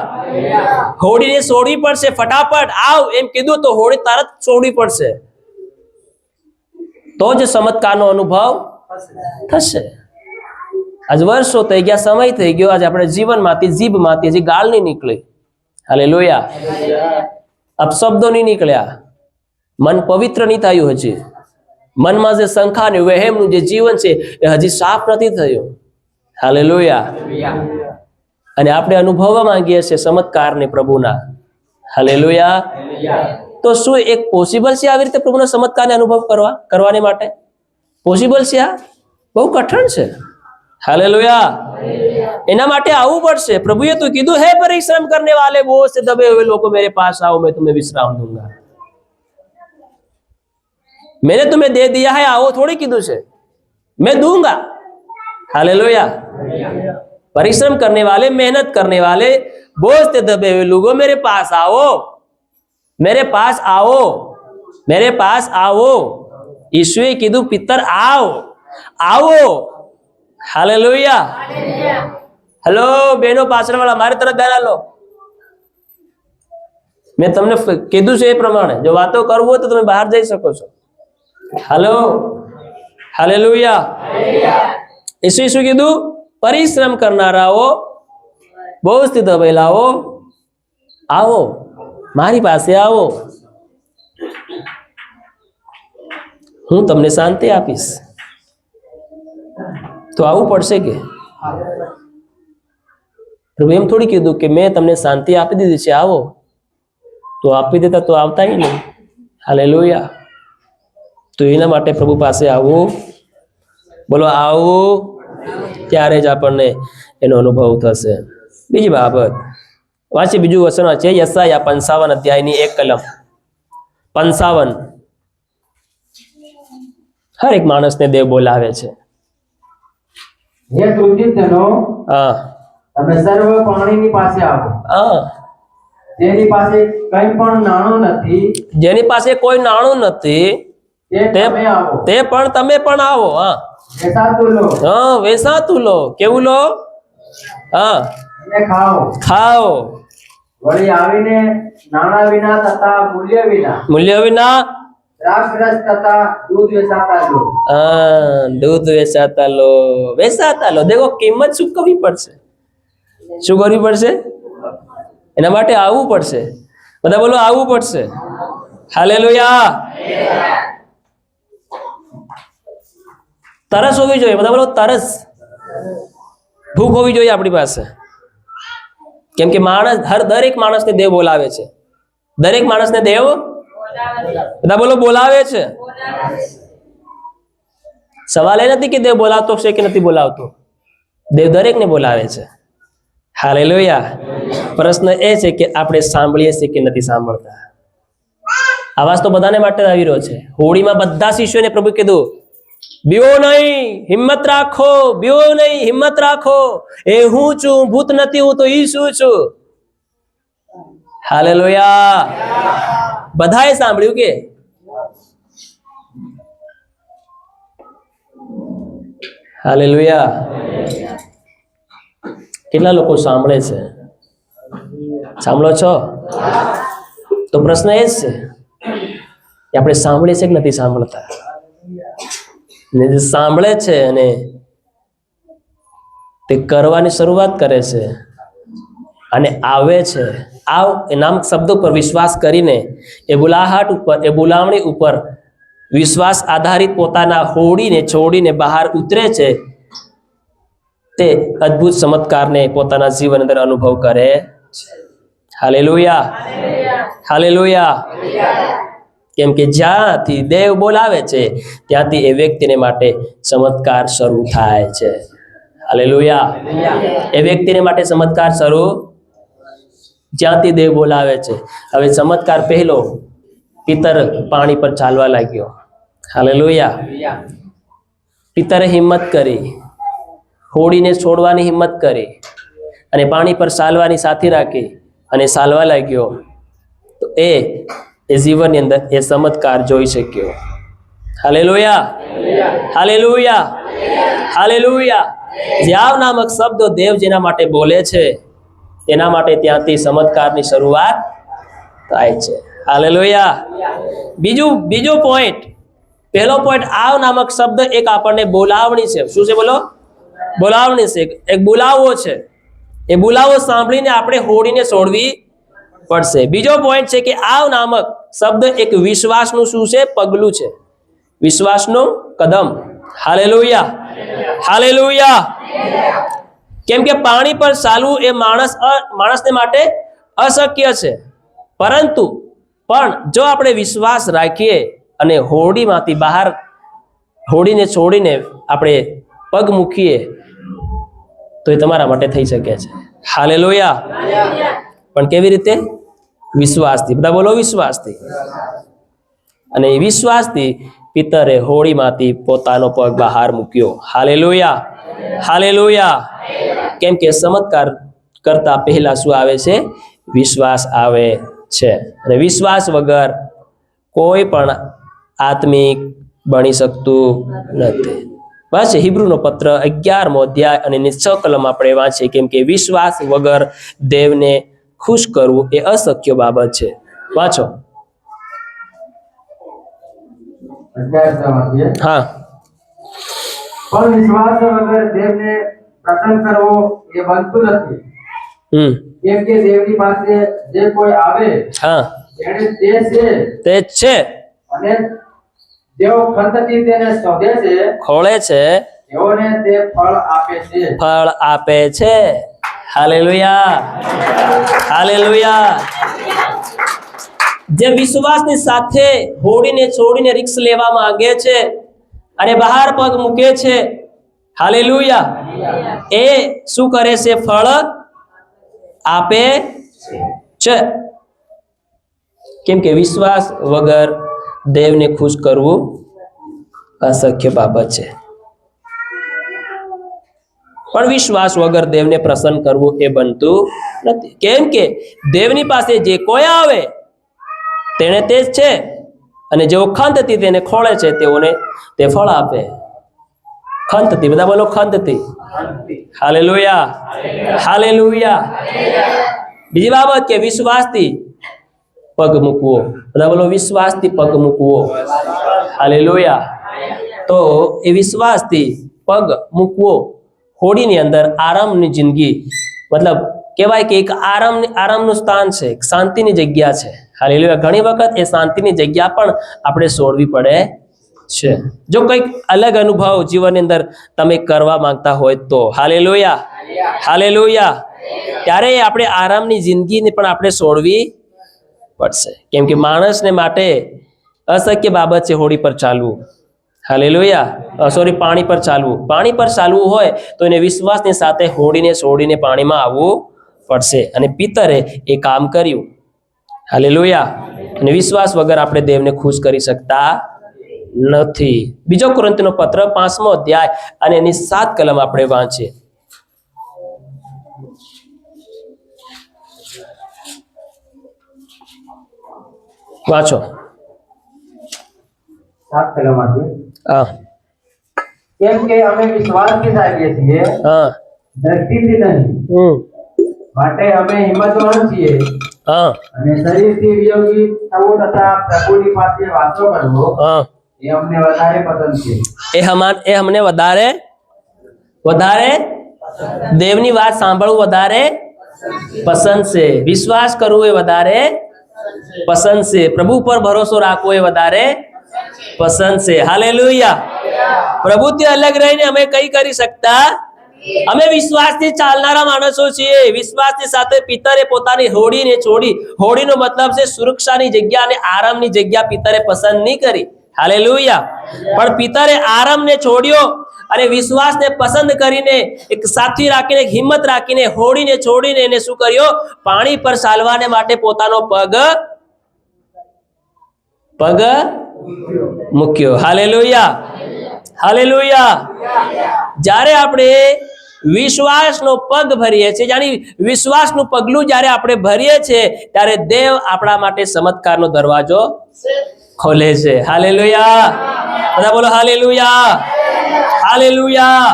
Speaker 1: હોડીને છોડવી પડશે. ફટાફટ આવ એમ કીધું તો હોડી તરત છોડવી પડશે, તો જ ચમત્કારનો અનુભવ થશે. આજ વર્ષો થઈ ગયા, સમય થઈ ગયો, આજે આપણે જીવનમાંથી, જીભમાંથી હજી ગાળ નહીં નીકળી. હાલેલુયા. અપશબ્દો નહીં નીકળ્યા, મન પવિત્ર નહીં થયું, હજી મનમાં જે શંકા ને વહેમનું જે જીવન છે એ હજી સાફ નથી થયું. હાલેલુયા. અને આપણે અનુભવવા માંગીએ છીએ ચમત્કારને પ્રભુના. હાલેલુયા. તો શું એક પોસિબલ છે આવી રીતે પ્રભુના ચમત્કારને અનુભવ કરવાને માટે? પોસિબલ છે? આ બહુ કઠણ છે. હાલેલુયા. એના માટે આવવું પડશે. પ્રભુએ તો કીધું, હે પરિશ્રમ કરને વાલે બોझ से दबे हुए लोगों मेरे पास आओ, मैं तुम्हें विश्राम दूंगा. मैंने तुम्हें दे दिया है, आओ थोड़ी कीधुं છે, मैं दूंगा. हालेलुया. परिश्रम करने वाले, मेहनत करने वाले, बोझ से दबे हुए लोगों मेरे पास आओ, मेरे पास आओ, मेरे पास आओ. ઈશુએ કીધું, પિતર આવો, આવો. હાલેલુયા. હેલો બેનો પાછળ વાળા, મારી તરફ ધ્યાન આલો. મેં તમને કીધું છે એ પ્રમાણે જો વાતો કરવું હોય તો તમે બહાર જઈ શકો છો. હાલો, હાલેલુયા. ઈસુએ શું કીધું? પરિશ્રમ કરનારાઓ, બોझથી દબાયેલાઓ, આવો, મારી પાસે આવો, હું તમને શાંતિ આપીશ. તો આવવું પડશે કે? પ્રભુ એમ થોડી કીધું કે મેં તમને શાંતિ આપી દીધી છે, આવો. તો આપી દેતા તો આવતા નહીં. હાલેલુયા. તો એના માટે પ્રભુ પાસે આવવું. બોલો આવું, ત્યારે જ આપણને એનો અનુભવ થશે. બીજી બાબત વાંચી, બીજું વચન છે યશાયા 55 અધ્યાયની 1 કલમ 55. હર એક માણસને દેવ બોલાવે છે.
Speaker 2: હે ક્રુદ્ધિત જનો,
Speaker 1: હા,
Speaker 2: તમે સર્વ પાણીની પાસે આવો,
Speaker 1: હા,
Speaker 2: જેની પાસે કંઈ પણ નાણું નથી
Speaker 1: જેની પાસે કોઈ નાણું નથી
Speaker 2: તે તમે આવો,
Speaker 1: તે પણ તમે પણ આવો. હા,
Speaker 2: વેચાતું લો
Speaker 1: હા, વેચાતું લો. કેવું લો? હા,
Speaker 2: અને ખાઓ.
Speaker 1: ખાઓ.
Speaker 2: વળી આવીને નાણાં વિના તથા
Speaker 1: મૂલ્ય વિના
Speaker 2: દ્રાક્ષરસ તથા દૂધ વેચાતા લો.
Speaker 1: દૂધ વેચાતા લો. વેચાતા લો. દેખો, કિંમત ચૂકવવી પડશે. શું કરવી પડશે? એના માટે આવવું પડશે. બધા બોલો, આવવું પડશે. હાલેલુયા. તરસ હોવી જોઈએ. બધા બોલો, તરસ. ભૂખ હોવી જોઈએ આપણી પાસે. કેમ કે દરેક માણસને દેવ બોલાવે છે. દરેક માણસને દેવ બધા બોલો બોલાવે છે. સવાલ એ નથી કે દેવ બોલાવતો છે કે નથી બોલાવતો. દેવ દરેકને બોલાવે છે. હાલેલુયા. પ્રશ્ન એ છે કે આપણે સાંભળીએ છીએ કે નથી સાંભળતા. આવાજ તો બધાને માટે આવી રહ્યો છે. હોળીમાં બધા શિષ્યોને પ્રભુ કીધું, બીવો નહીં, હિંમત રાખો. બીવો નહીં, હિંમત રાખો. એ હું છું, ભૂત નથી, હું તો ઈસુ છું. હાલેલુયા. બધાએ સાંભળ્યું કે? હાલેલુયા. કેટલા લોકો સાંભળે છે? સાંભળો છો? તો પ્રશ્ન એ જ છે કે આપણે સાંભળીએ છીએ કે નથી સાંભળતા. ને જે સાંભળે છે અને તે કરવાની શરૂઆત કરે છે અને આવે છે, એ નામ શબ્દો પર વિશ્વાસ કરીને એ બોલાહટ ઉપર, એ બોલાવણી ઉપર વિશ્વાસ આધારિત પોતાના હોડીને છોડીને બહાર ઉતરે છે, તે અદ્ભુત ચમત્કારને પોતાના જીવન અંદર અનુભવ કરે છે. હાલેલુયા. હાલેલુયા. કેમ કે જ્યાંથી દેવ બોલાવે છે ત્યાંથી એ વ્યક્તિને માટે ચમત્કાર શરૂ થાય છે. હાલેલુયા. એ વ્યક્તિને માટે ચમત્કાર શરૂ જ્યાંથી દેવ બોલાવે છે. હવે ચમત્કાર પહેલો, પિતર પાણી પર ચાલવા લાગ્યો. હાલેલુયા. પિતરે હિંમત કરી, હોડીને છોડવાની હિંમત કરી અને પાણી પર ચાલવાની સાથી રાખી અને ચાલવા લાગ્યો. તો એ જીવનની અંદર એ ચમત્કાર જોઈ શક્યો. હાલેલુયા. હાલેલુયા. હાલેલુયા. જ્યાં નામક શબ્દો દેવ જેના માટે બોલે છે તેના માટે ત્યાંથી ચમત્કારની શરૂઆત થાય છે. હાલેલુયા. બીજો પોઈન્ટ, પહેલો પોઈન્ટ, આવ નામક શબ્દ એક આપણને બોલાવણી છે. શું છે? બોલો, બોલાવણી છે. એક બોલાવો છે. એ બોલાવો સાંભળીને આપણે હોડીને છોડવી પડશે. બીજો પોઈન્ટ છે કે આવ નામક શબ્દ એક વિશ્વાસનું શું છે? પગલું છે. વિશ્વાસનું કદમ. હાલેલુયા. હાલેલુયા. કેમ કે પાણી પર ચાલવું એ માણસને માટે અશક્ય છે, પરંતુ જો આપણે વિશ્વાસ રાખીએ અને હોડીમાંથી બહાર, હોડીને છોડીને આપણે પગ મૂકીએ તો એ તમારા માટે થઈ શકે છે. હાલેલુયા. પણ કેવી રીતે? વિશ્વાસથી. બધા બોલો, વિશ્વાસથી. અને એ વિશ્વાસથી પિતરે હોડીમાંથી પોતાનો પગ બહાર મૂક્યો. હાલેલુયા. હાલેલુયા. કેમ કે ચમત્કાર કરતા પહેલા શું આવે છે? વિશ્વાસ આવે છે. અને વિશ્વાસ વગર કોઈ પણ આત્મિક બની શકતું નથી. બસ હિબ્રુનો પત્ર 11મો અધ્યાય અને 6 કલમ આપણે વાંચીએ. કેમ કે વિશ્વાસ વગર દેવને ખુશ કરવું એ અશક્ય બાબત છે. વાંચો. હા.
Speaker 2: પણ વિશ્વાસ વગર દેવને પ્રસન્ન કરવો એ બનતું નથી. કેમ કે દેવની પાસે જે કોઈ આવે,
Speaker 1: હા,
Speaker 2: તેને તે
Speaker 1: જ છે.
Speaker 2: અને જેઓ ખંતથી તેને શોધે છે,
Speaker 1: ખોળે છે,
Speaker 2: તેઓને તે ફળ આપે છે.
Speaker 1: ફળ આપે છે. હાલેલુયા. હાલેલુયા. જે વિશ્વાસની સાથે હોડીને છોડીને રિસ્ક લેવા માંગે છે અને બહાર પગ મૂકે છે, હાલેલુયા, એ શું કરે છે? ફળ આપે છે. કેમ કે વિશ્વાસ વગર દેવને ખુશ કરવું અશક્ય બાબત છે. પણ વિશ્વાસ વગર દેવને પ્રસન્ન કરવું એ બનતું નથી. કેમ કે દેવની પાસે જે કોઈ આવે તેને તે જ છે, અને જેઓ ખંતથી તેને ખોળે છે તેઓને તે ફળ આપે. ખંતથી, બધા બોલો ખંતથી. Hallelujah, hallelujah. બીજી બાબત કે વિશ્વાસથી પગ મૂકવો. બધા બોલો વિશ્વાસથી પગ મૂકવો. હાલેલુયા. તો એ વિશ્વાસથી પગ મૂકવો, હોડીની અંદર આરામની જિંદગી, મતલબ કહેવાય કે એક આરામનું સ્થાન છે, એક શાંતિની જગ્યા છે. હાલેલુયા. ઘણી વખત એ શાંતિની જગ્યા પણ આપણે છોડવી પડે છે, જો કંઈક અલગ અનુભવ જીવનની અંદર તમે કરવા માંગતા હોય તો. Hallelujah, hallelujah. ત્યારે આપણે આરામની જિંદગીને પણ આપણે છોડવી પડશે, કેમ કે માણસને માટે અશક્ય બાબત છે હોડી પર ચાલવું. હાલેલુયા. સોરી, પાણી પર ચાલવું. પાણી પર ચાલવું હોય તો એને વિશ્વાસની સાથે હોડીને છોડીને પાણીમાં આવવું પડશે, અને પિતરે એ કામ કર્યું. હાલેલુયા. અને વિશ્વાસ વગર આપણે દેવને ખુશ કરી શકતા નથી. બીજો કોરિન્થીનો પત્ર 5મો અધ્યાય અને એની 7 કલમ આપણે વાંચીએ. વાંચો.
Speaker 2: 7 કલમમાંથી.
Speaker 1: હા
Speaker 2: કેમ કે અમે વિશ્વાસથી ચાલીએ છીએ,
Speaker 1: હા
Speaker 2: દ્રષ્ટિથી નહીં. માટે અમે હિંમતવાન છીએ
Speaker 1: હા
Speaker 2: અને શરીરથી વિયોગી થવું તથા પ્રભુની પાસે વાતો કરવો
Speaker 1: હા
Speaker 2: એ અમને વધારે પસંદ છે.
Speaker 1: એ અમને વધારે દેવની વાત સાંભળવું વધારે પસંદ છે. વિશ્વાસ કરવું એ વધારે પસંદ છે. પ્રભુ પર ભરોસો રાખવો એ વધારે પસંદ છે. હાલેલુયા. પ્રભુથી અલગ રહીને અમે કઈ કરી શકતા. અમે વિશ્વાસથી ચાલનારા માણસો છીએ. વિશ્વાસની સાથે પિતરે પોતાની હોડીને છોડી, હોડીનો મતલબ છે સુરક્ષાની જગ્યા અને આરામની જગ્યા પિતરે પસંદ નહીં કરી. હાલેલુયા. પણ પિતરે આરામને છોડ્યો અને વિશ્વાસને પસંદ કરીને, એક સાથી રાખીને, એક હિંમત રાખીને, હોડીને છોડીને એને શું કર્યો? પાણી પર ચાલવાને માટે પોતાનો પગ મૂક્યો. Hallelujah, hallelujah. જ્યારે આપણે વિશ્વાસનો પગ ભરીએ છીએ, જાણી વિશ્વાસનું પગલું જ્યારે આપણે ભરીએ છીએ, ત્યારે દેવ આપણા માટે ચમત્કારનો દરવાજો ખોલે છે. હાલેલુયા. બધા બોલો હાલેલુયા, હાલેલુયા.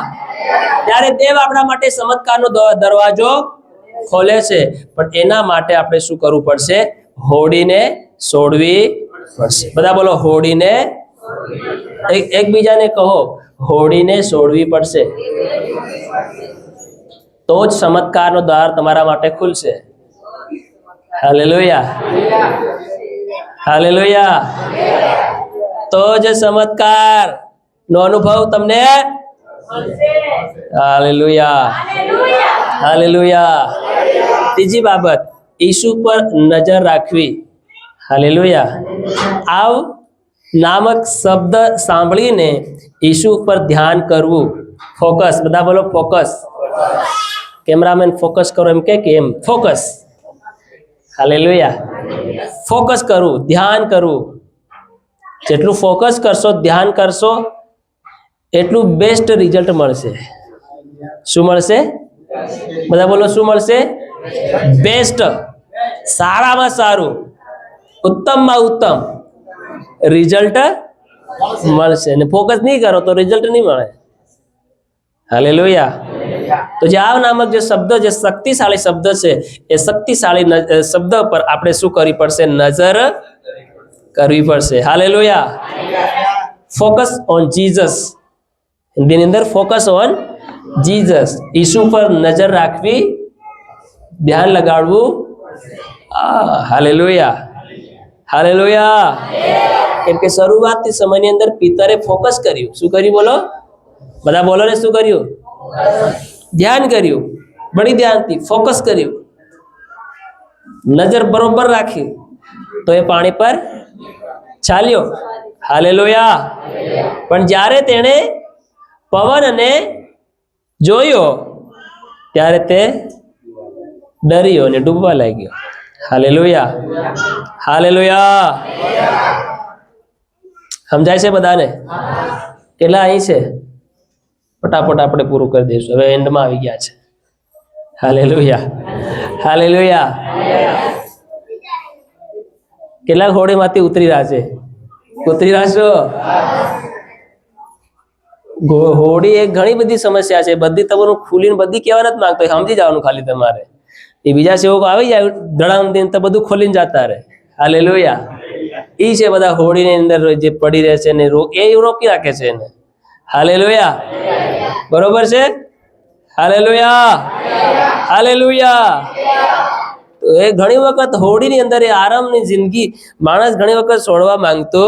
Speaker 1: ત્યારે દેવ આપણા માટે ચમત્કારનો દરવાજો ખોલે છે, પણ એના માટે આપણે શું કરવું પડશે? હોડીને છોડવી પડશે. બધા બોલો હોડીને. એકબીજાને કહો, હોડીને છોડવી પડશે, તો જ ચમત્કારનો દ્વાર તમારા માટે ખુલશે. Hallelujah, hallelujah. તો જ ચમત્કાર નો અનુભવ તમને. Hallelujah, hallelujah. ત્રીજી બાબત, ઈસુ પર નજર રાખવી. હાલેલુયા. આવ નામક શબ્દ સાંભળીને ઈસુ પર ધ્યાન કરવું. ફોકસ. બધા બોલો ફોકસ. કેમેરામેન ફોકસ કરો એમ કે એમ ફોકસ. હાલેલુયા. ફોકસ કરવું, ધ્યાન કરવું. જેટલું ફોકસ કરશો, ધ્યાન કરશો, એટલું બેસ્ટ રિઝલ્ટ મળશે. શું મળશે? બધા બોલો શું મળશે? બેસ્ટ, સારામાં સારું, ઉત્તમમાં ઉત્તમ રિઝલ્ટ મળશે. અને ફોકસ નહીં કરો તો રિઝલ્ટ નહીં મળે. હાલેલુયા. તો જે આવ નામક જે શબ્દ, જે શક્તિશાળી શબ્દ છે, એ શક્તિશાળી શબ્દ પર આપણે શું કરવી પડશે? નજર કરવી પડશે. હાલેલુયા. Focus on Jesus. હિન્દીની અંદર ફોકસ ઓન જીસસ. ઈસુ પર નજર રાખવી, ધ્યાન લગાડવું. Hallelujah, hallelujah. કેમ કે શરૂઆતથી સમયની અંદર પિતરે ફોકસ કર્યું. શું કર્યું બોલો? બધા બોલો ને, શું કર્યું? ધ્યાન કર્યું. બડી ધ્યાનથી ફોકસ કર્યું, નજર બરોબર રાખી, તો એ પાણી પર ચાલ્યો. હાલેલુયા. પણ જ્યારે તેણે પવનને જોયો ત્યારે તે ડર્યો અને ડૂબવા લાગ્યો. Hallelujah, hallelujah. સમજાય છે બધાને? કેટલા અહીં છે? ફટાફટ આપણે પૂરું કરી દઈશું. હવે એન્ડમાં આવી ગયા છે. Hallelujah, hallelujah. કેટલાક હોડીમાંથી ઉતરી રહ્યા છે? ઉતરી રહ્યા છો? હોડી એક ઘણી બધી સમસ્યા છે. બધી તમારું ખુલીને બધી કહેવા નથી માંગતો, સમજી જવાનું ખાલી તમારે. એ બીજા સેવકો આવી જાય ધડામ દિન તો બધું ખોલીને જતા રહે. હાલેલુયા. એ છે બધા હોડીની અંદર જે પડી રહે છે ને એ રોકી રાખે છે એને. હાલેલુયા. બરોબર છે? Hallelujah, hallelujah. તો એ ઘણી વખત હોડીની અંદર એ આરામની જિંદગી માણસ ઘણી વખત છોડવા માંગતો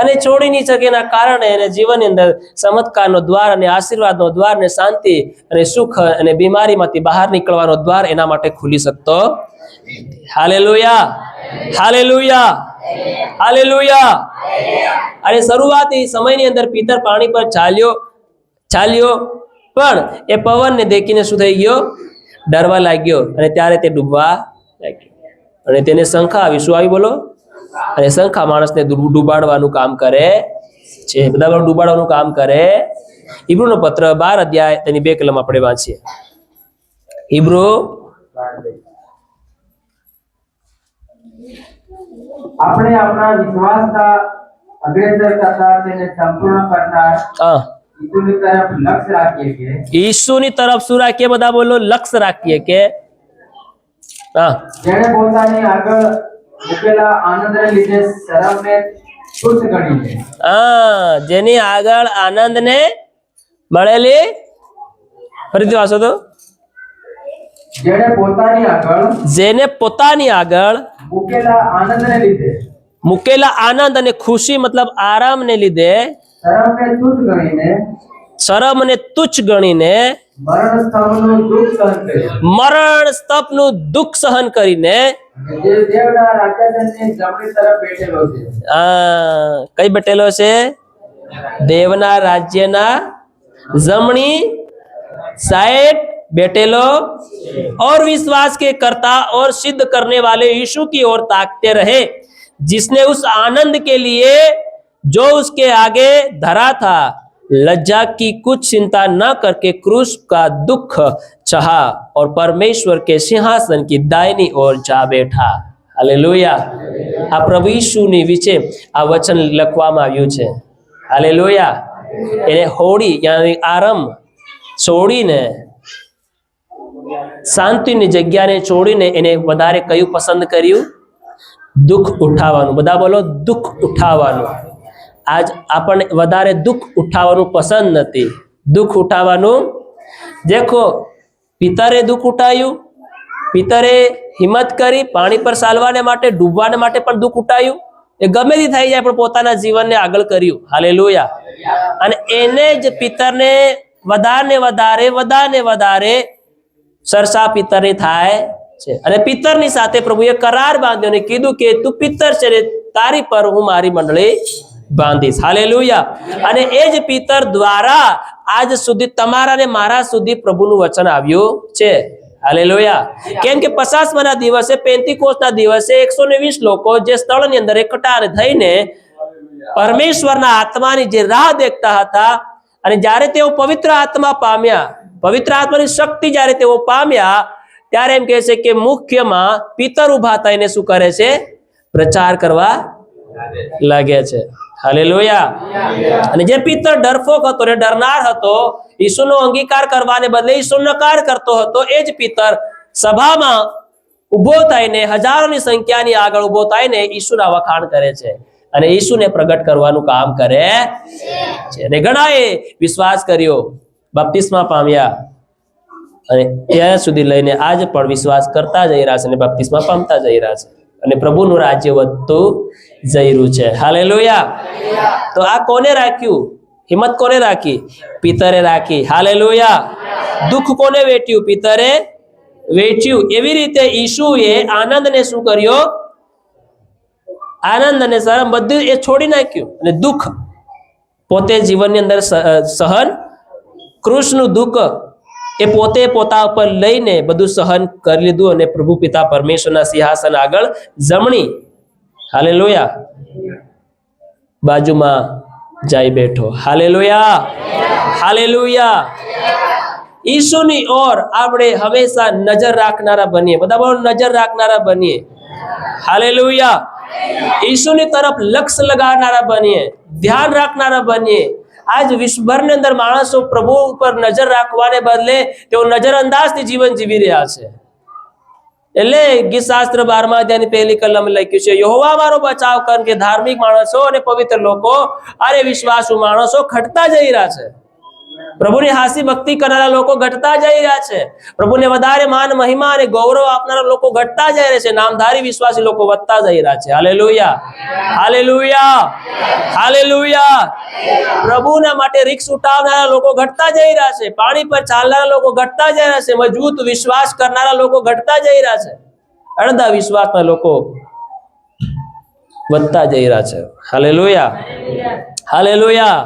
Speaker 1: અને છોડી નહીં શકે. એના કારણે એને જીવનની અંદર ચમત્કારનો દ્વાર અને આશીર્વાદનો દ્વાર ને શાંતિ અને સુખ અને બીમારીમાંથી બહાર નીકળવાનો દ્વાર એના માટે ખુલી શકતો. Hallelujah, hallelujah, hallelujah. અને શરૂઆતી સમયની અંદર પિતર પાણી પર ચાલ્યો પણ એ પવનને દેખીને શું થઈ ગયો? ડરવા લાગ્યો અને ત્યારે તે ડૂબવા લાગ્યો. અને તેને શંકા આવી. શું આવી બોલો? અને શંકા માણસને ડૂબાડવાનું કામ કરે છે. બધા ડૂબાડવાનું કામ કરે. હિબ્રુનો પત્ર 12 અધ્યાય તેની 2 કલમ આપણે વાંચીએ. હિબ્રુ
Speaker 2: આપણે આપણા વિશ્વાસના અગ્રેસર કરતા તેને સંપૂર્ણ કરનાર ઈસુની તરફ લક્ષ્ય રાખીએ કે
Speaker 1: ઈસુની તરફ શું રાખીએ? બધા બોલો, લક્ષ્ય રાખીએ કે
Speaker 2: જેણે પોતાની આગળ મૂકેલા આનંદને લીધે શરમને તુચ્છ ગણીને.
Speaker 1: જેની આગળ આનંદને મળેલી, ફરીથી વાંચો તો. જેને પોતાની આગળ મૂકેલા આનંદ અને ખુશી મતલબ આરામને લીધે શરમને તુચ્છ ગણીને મરણ સ્તંભનું દુઃખ સહન કરીને કઈ બેઠેલો છે? દેવના રાજ્યના જમણી साइड बैठेलो और विश्वास के करता और सिद्ध करने वाले यीशु की ओर ताकते रहे, जिसने उस आनंद के लिए जो उसके आगे धरा था लज्जा की कुछ चिंता न करके क्रूस का दुख सहा और परमेश्वर के सिंहासन की दाहिनी ओर जा बैठा. हालेलुया. आ प्रभु यीशुની વિશે આ વચન લખવામાં આવ્યું છે. હાલેલુયા. એને હોડી યાની આરામ છોડીને, શાંતિની જગ્યાને છોડીને એને વધારે કયું પસંદ કર્યું? દુઃખ ઉઠાવવાનું. બધા બોલો, દુઃખ ઉઠાવવાનું. આજ આપણને વધારે દુઃખ ઉઠાવવાનું પસંદ નથી. દુઃખ ઉઠાવવાનું, દેખો પિતરે દુઃખ ઉઠાવ્યું, પિતરે હિંમત કરી પાણી પર ચાલવાને માટે, ડૂબવાને માટે પણ દુઃખ ઉઠાવ્યું. એ ગમે તે થઈ જાય પણ પોતાના જીવનને આગળ કર્યું. હાલેલુયા. અને એને જ પિતરને વધારે સરસા પિતરની થાય છે. અને પિતરની સાથે પ્રભુએ કરાર બાંધ્યો અને કીધું કે તું પિતર છે ને તારી પર હું મારી મંડળી બાંધીશ. હાલેલુયા. અને એ જ પિતર દ્વારા આજ સુધી તમારા ને મારા સુધી પ્રભુનું વચન આવ્યું છે. હાલેલુયા. કેમ કે 50મા દિવસે પેન્તીકોસ્તના દિવસે 120 લોકો જે સ્થળની અંદર એકઠા થઈને પરમેશ્વરના આત્માની જે રાહ દેખતા હતા, અને જ્યારે તેઓ પવિત્ર આત્મા પામ્યા, પવિત્ર આત્માની શક્તિ જ્યારે તેઓ પામ્યા, ત્યારે એમ કહે છે કે મુખ્યમાં પિતર ઉભા થઈને શું કરે છે? પ્રચાર કરવા લાગે છે. હાલેલુયા. અને જે પિતર ડરફોક હતો ને ડરનાર હતો, ઈસુનો અંગીકાર કરવાને બદલે ઈસુનો નકાર કરતો હતો, એ જ પિતર સભામાં ઉભો થઈને હજારોની સંખ્યાની આગળ ઉભો થઈને ઈસુના વખાણ કરે છે અને ઈસુને પ્રગટ કરવાનું કામ કરે છે. અને ઘણાએ વિશ્વાસ કર્યો, બપ્તિસ્મા પામ્યા, અને ત્યાં સુધી લઈને આજ પણ વિશ્વાસ કરતા જઈ રહ્યા છે અને બપ્તિસ્મા પામતા જઈ રહ્યા છે, અને પ્રભુનું રાજ્ય વધતું જઈ રહ્યું છે. હાલેલુયા. તો આ કોને રાખ્યું? હિંમત કોને રાખી? પિતરે રાખી. હાલેલુયા. દુઃખ કોને વેઠ્યું? પિતરે વેચ્યું. એવી રીતે ઈસુએ આનંદને શું કર્યો? આનંદ અને શરમ બધું એ છોડી નાખ્યું અને દુઃખ પોતે જીવનની અંદર સહન, કૃષ્ણનું દુઃખ એ પોતે પોતા ઉપર લઈને બધું સહન કરી લીધું અને પ્રભુ પિતા પરમેશ્વરના સિંહાસન આગળ જમણી, હાલેલુયા, બાજુમાં જઈ બેઠો. Hallelujah, hallelujah. ઈસુની ઓર આપણે હંમેશા નજર રાખનારા બનીએ. બધા બોલો, નજર રાખનારા બનીએ. હાલેલુયા. ઈસુની તરફ લક્ષ્ય લગાડનારા બનીએ, ધ્યાન રાખનારા બનીએ. આજ વિશ્વભરની અંદર માણસો પ્રભુ ઉપર નજર રાખવાને બદલે તેઓ નજરઅંદાજથી જીવન જીવી રહ્યા છે. એટલે ગીત શાસ્ત્ર 12મા અધ્યાયની પહેલી કલમ લખ્યું છે, યહોવા મારો બચાવ કર, કે ધાર્મિક માણસો અને પવિત્ર લોકો અરે વિશ્વાસુ માણસો ઘટતા જઈ રહ્યા છે. પ્રભુની હાસી ભક્તિ કરનારા લોકો ઘટતા જઈ રહ્યા છે. પ્રભુને વધારે માન મહિમા અને ગૌરવ આપનારા લોકો ઘટતા જઈ રહ્યા છે. નામધારી વિશ્વાસી લોકો વધતા જઈ રહ્યા છે. Hallelujah, hallelujah, hallelujah. પ્રભુના માટે રિક્સ ઉઠાવનારા લોકો ઘટતા જઈ રહ્યા છે. પાણી પર ચાલનારા લોકો ઘટતા જઈ રહ્યા છે. મજબૂત વિશ્વાસ કરનારા લોકો ઘટતા જઈ રહ્યા છે. અડધા વિશ્વાસના લોકો વધતા જઈ રહ્યા છે. Hallelujah, hallelujah.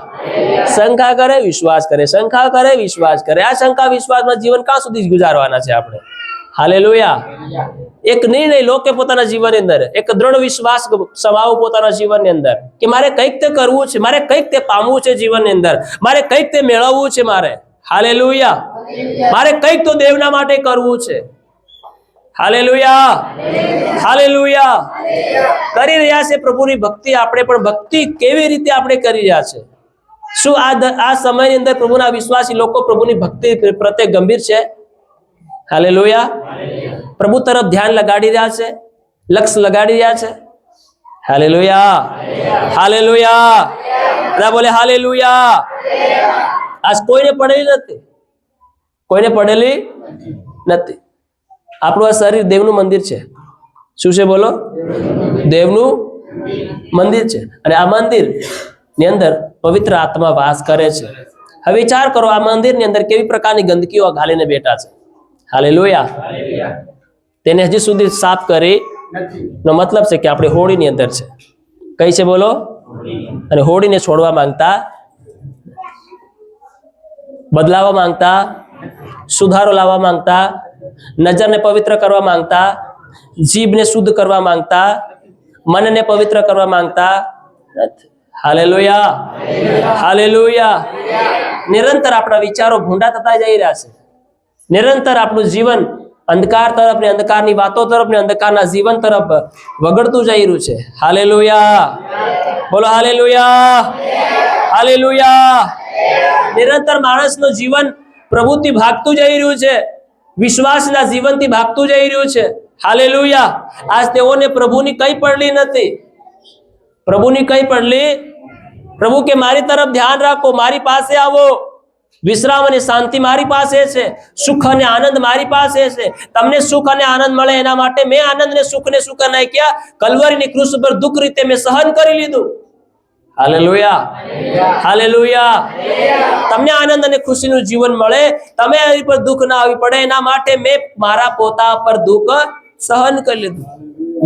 Speaker 1: શંકા કરે, વિશ્વાસ કરે, શંકા કરે, વિશ્વાસ કરે. આ શંકા વિશ્વાસમાં જીવન ક્યાં સુધી ગુજારવાના છે આપણે? હાલેલુયા. એક નિર્ણય લો કે પોતાના જીવનની અંદર એક દ્રઢ વિશ્વાસ સમાવો પોતાના જીવનની અંદર કે મારે કંઈક તે કરવું છે, મારે કંઈક તે પામવું છે જીવનની અંદર, મારે કંઈક તે મેળવવું છે મારે. હાલેલુયા. મારે કંઈક તો દેવના માટે કરવું છે. Hallelujah, hallelujah. કરી રહ્યા છે પ્રભુની ભક્તિ. આપણે પણ ભક્તિ કેવી રીતે આપણે કરી રહ્યા છે? શું આ સમયની અંદર પ્રભુના વિશ્વાસી લોકો પ્રભુની ભક્તિ પ્રત્યે ગંભીર છે? હાલેલુયા. પ્રભુ તરફ ધ્યાન લગાડી રહ્યા છે, લક્ષ્ય લગાડી રહ્યા છે. Hallelujah, hallelujah. બધા બોલે હાલેલુયા. આજ કોઈને પડેલી નથી, કોઈને પડેલી નથી. આપણું આ શરીર દેવનું મંદિર છે. શું છે બોલો? દેવનું મંદિર છે. અને આ મંદિર ની અંદર પવિત્ર આત્મા વાસ કરે છે. હવે વિચાર કરો, આ મંદિરની અંદર કેવી પ્રકારની ગંદકીઓ ઘાલીને બેઠા છે. હાલેલુયા. તેને હજી સુધી સાફ કરી નો મતલબ છે કે આપણે હોળીની અંદર છે. કઈ છે બોલો? અને હોળીને છોડવા માંગતા, બદલાવા માંગતા, સુધારો લાવવા માંગતા, નજરને પવિત્ર કરવા માંગતા, જીભને શુદ્ધ કરવા માંગતા, મનને પવિત્ર કરવા માંગતા નથી. Hallelujah, hallelujah. નિરંતર આપણા વિચારો ભૂંડા થતા જઈ રહ્યા છે. નિરંતર આપણું જીવન અંધકાર તરફ ને અંધકારની વાતો તરફ ને અંધકારના જીવન તરફ વગડતું જઈ રહ્યું છે. હાલેલુયા. બોલો હાલેલુયા, હાલેલુયા. નિરંતર માણસનું જીવન પ્રભુથી ભાગતું જઈ રહ્યું છે, વિશ્વાસના જીવનથી ભાગતું જઈ રહ્યું છે. હાલેલુયા. આજ તેઓને પ્રભુની કઈ પડલી નથી. પ્રભુની કઈ પડલી? પ્રભુ કે મારી તરફ ધ્યાન રાખો, મારી પાસે આવો. વિશ્રામ અને શાંતિ મારી પાસે છે, સુખ અને આનંદ મારી પાસે છે. તમને સુખ અને આનંદ મળે એના માટે મેં આનંદ ને સુખ ને શું કરી નાખ્યા? કલ્વરીની ક્રુસ પર દુઃખ રીતે મેં સહન કરી લીધું. Hallelujah, hallelujah. તમને આનંદ અને ખુશીનું જીવન મળે, તમે એની પર દુઃખ ના આવી પડે એના માટે મેં મારા પોતા પર દુઃખ સહન કરી લીધું.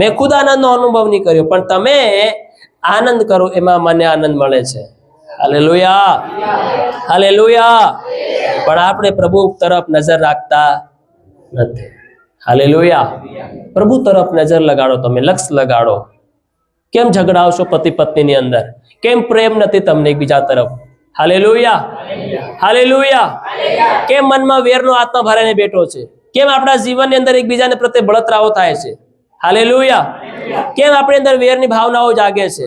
Speaker 1: મેં ખુદ આનંદનો અનુભવ નહીં કર્યો, પણ તમે આનંદ કરો એમાં મને આનંદ મળે છે. Hallelujah, hallelujah. પણ આપણે પ્રભુ તરફ નજર રાખતા નથી. હાલેલુયા. પ્રભુ તરફ નજર લગાડો, તમે લક્ષ્ય લગાડો. કેમ ઝઘડાવશો પતિ પત્નીની અંદર? કેમ પ્રેમ નથી તમને એકબીજા તરફ? Hallelujah, hallelujah. કેમ મનમાં વેરનો આત્મા ભરાઈને બેઠો છે? કેમ આપણા જીવનની અંદર એકબીજાને પ્રત્યે બળતરાવો થાય છે? હાલેલુયા. કેમ આપણી અંદર વેરની ભાવનાઓ જાગે છે?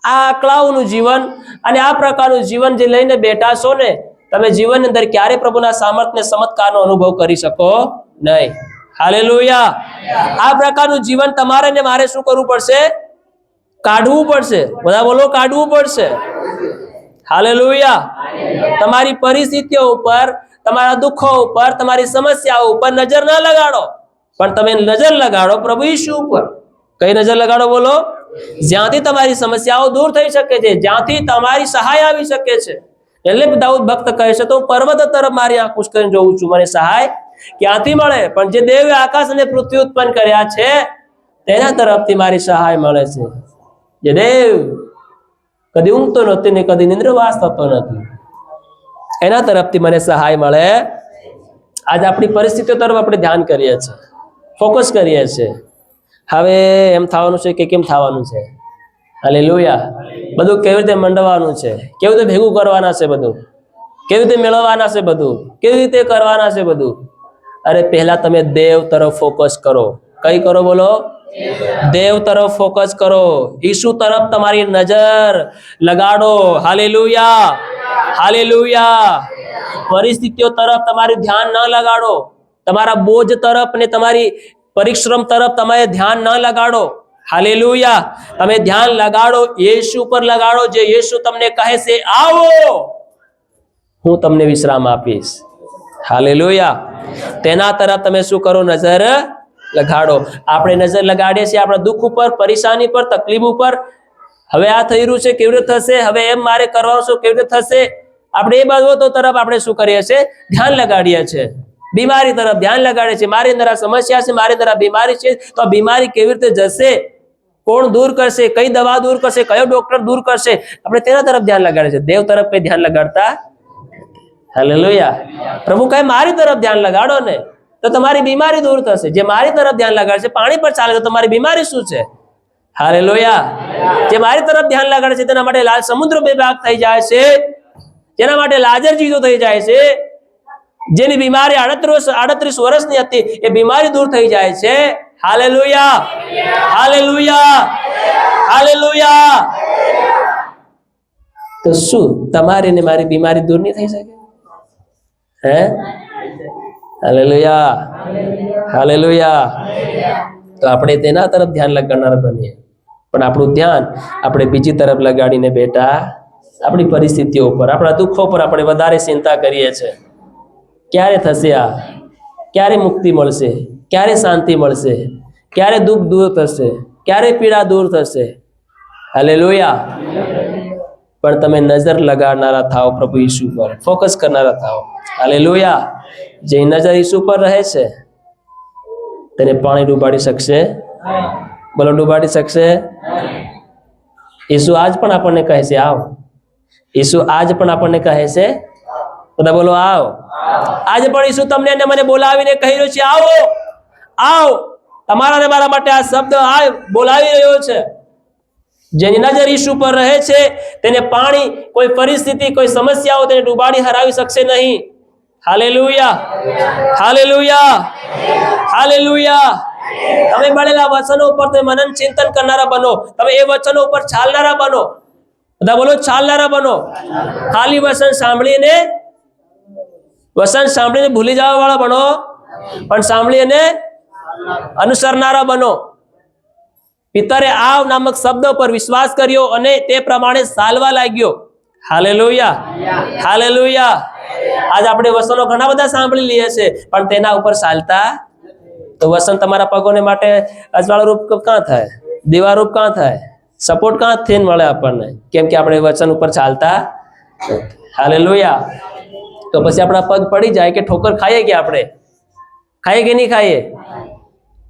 Speaker 1: આ અકળાવનું જીવન અને આ પ્રકારનું જીવન જે લઈને બેઠા છો ને, તમે જીવનની અંદર ક્યારે પ્રભુના સામર્થ્ય ચમત્કારનો અનુભવ કરી શકો નહીં. હાલેલુયા. આ પ્રકારનું જીવન તમારે ને મારે શું કરવું પડશે? કાઢવું પડશે. બધા બોલો, કાઢવું પડશે. હાલેલુયા. તમારી પરિસ્થિતિઓ ઉપર, તમારા દુઃખો ઉપર, તમારી સમસ્યાઓ ઉપર નજર ના લગાડો, પણ તમે નજર લગાડો પ્રભુ ઈસુ ઉપર. કઈ નજર લગાડો બોલો? જ્યાંથી તમારી સમસ્યાઓ દૂર થઈ શકે છે, જ્યાંથી તમારી સહાય આવી શકે છે. એટલે દાઉદ ભક્ત કહે છે, તો હું પર્વત તરફ મારી આંખ ઉંચ કરીને જોઉં છું, મને સહાય ક્યાંથી મળે? પણ જે દેવે આકાશ અને પૃથ્વી ઉત્પન્ન કર્યા છે તેના તરફથી મારી સહાય મળે છે. જે દેવ કદી ઊંઘતો નથી ને કદી નિંદ્રવાસ થતો નથી, એના તરફથી મને સહાય મળે. આજ આપણી પરિસ્થિતિઓ તરફ આપણે ધ્યાન કરીએ છીએ, ફોકસ કરીએ છીએ. હવે એમ થવાનું છે કે કેમ થવાનું છે? હાલેલુયા. બધું કેવી રીતે મંડવાનું છે, કેવી રીતે ભેગું કરવાના છે, બધું કેવી રીતે મેળવવાના છે, બધું કેવી રીતે કરવાના છે બધું. અરે પહેલા તમે દેવ તરફ ફોકસ કરો. કઈ કરો બોલો? દેવ તરફ ફોકસ કરો. ઈસુ તરફ તમારી નજર લગાડો. Hallelujah, hallelujah. પરિસ્થિતિઓ તરફ તમારું ધ્યાન ન લગાડો. તમારા બોજ તરફ ને તમારી પરિશ્રમ તરફ તમે ધ્યાન ન લગાડો. હાલેલુયા. તમે ધ્યાન લગાડો યેસુ પર લગાડો. જે યેસુ તમને કહે છે આવો, હું તમને વિશ્રામ આપીશ. હાલેલુયા. તેના તરફ તમે શું કરો? નજર લગાડો. આપણે નજર લગાડીએ છીએ આપણા દુઃખ ઉપર, પરેશાની પર, તકલીફ ઉપર. હવે આ થઈ રહ્યું છે, કેવી રીતે થશે? હવે એમ મારે કરવાનું છે, કેવી રીતે થશે? આપણે એ બાબતો તરફ આપણે શું કરીએ છીએ? ધ્યાન લગાડીએ છીએ. બીમારી તરફ ધ્યાન લગાડે છે. મારી અંદર આ સમસ્યા છે, મારી અંદર આ બીમારી છે, તો આ બીમારી કેવી રીતે જશે? કોણ દૂર કરશે? કઈ દવા દૂર કરશે? કયો ડોક્ટર દૂર કરશે? આપણે તેના તરફ ધ્યાન લગાડે છે. દેવ તરફ કઈ ધ્યાન લગાડતા. હાલેલુયા. પ્રભુ કહે મારી તરફ ધ્યાન લગાડો ને તો તમારી બીમારી દૂર થશે. જે મારી તરફ ધ્યાન લગાડે છે, પાણી પર ચાલે તો તમારી બીમારી શું છે? હાલેલુયા. જે મારી તરફ ધ્યાન લગાડે છે તેના માટે લાલ સમુદ્ર બે ભાગ થઈ જાય છે. જેના માટે લાજર જીતો થઈ જાય છે. જેની બીમારી 38 વર્ષની હતી એ બીમારી દૂર થઈ જાય છે. Hallelujah, hallelujah, hallelujah. તો શું તમારી ને મારી બીમારી દૂર નહીં થઈ શકે? હે? Hallelujah, hallelujah. તો આપણે તેના તરફ ધ્યાન લગાડનાર બનીએ. પણ આપણું ધ્યાન આપણે બીજી તરફ લગાડીને બેઠા આપણી પરિસ્થિતિઓ ઉપર, આપણા દુઃખો પર આપણે વધારે ચિંતા કરીએ છીએ. ક્યારે થશે આ? ક્યારે મુક્તિ મળશે? ક્યારે શાંતિ મળશે? ક્યારે દુઃખ દૂર થશે? ક્યારે પીડા દૂર થશે? હાલેલુયા. પણ તમે નજર લગાડનારા થાઓ પ્રભુ ઈસુ પર, ફોકસ કરનારા થાઓ. હાલેલુયા. જે નજર ઈસુ પર રહે છે તેને પાણી ડૂબાડી શકશે? બોલો, ડૂબાડી શકશે? ઈસુ આજ પણ આપણને કહે છે આવ. ઈસુ આજ પણ આપણને કહે છે, બધા બોલો આવ. આજે પણ ઈસુ તમને અને મને બોલાવીને કહી રહ્યો છે આવો, આવ. તમારા ને મારા માટે આ શબ્દ આ બોલાવી રહ્યો છે. જેની નજર ઈસુ પર રહે છે તેને પાણી, કોઈ પરિસ્થિતિ, કોઈ સમસ્યાઓ તેને ડૂબાડી હરાવી શકશે નહીં. Hallelujah, hallelujah, hallelujah. તમે મળેલા વચનો ઉપર તમે મનન ચિંતન કરનારા બનો. તમે એ વચનો ઉપર ચાલનારા બનો. બધા બોલો, ચાલનારા બનો. ખાલી વચન સાંભળીને ભૂલી જવા વાળા બનો, પણ સાંભળીને અનુસરનારા બનો. પિતરે આવ નામક શબ્દ પર વિશ્વાસ કર્યો અને તે પ્રમાણે ચાલવા લાગ્યો. Hallelujah, hallelujah. આજ આપણે વચનો ઘણા બધા સાંભળી લઈએ છીએ પણ તેના ઉપર ચાલતા તો વચન તમારા પગોને માટે અજવાળા રૂપ ક્યાં થાય? દીવા રૂપ ક્યાં થાય? સપોર્ટ ક્યાં થઈને મળે આપણને? કેમ કે આપણે વચન ઉપર ચાલતા. હાલેલુયા. તો પછી આપણા પગ પડી જાય કે ઠોકર ખાઈએ કે આપણે? ખાઈએ કે નહીં ખાઈએ?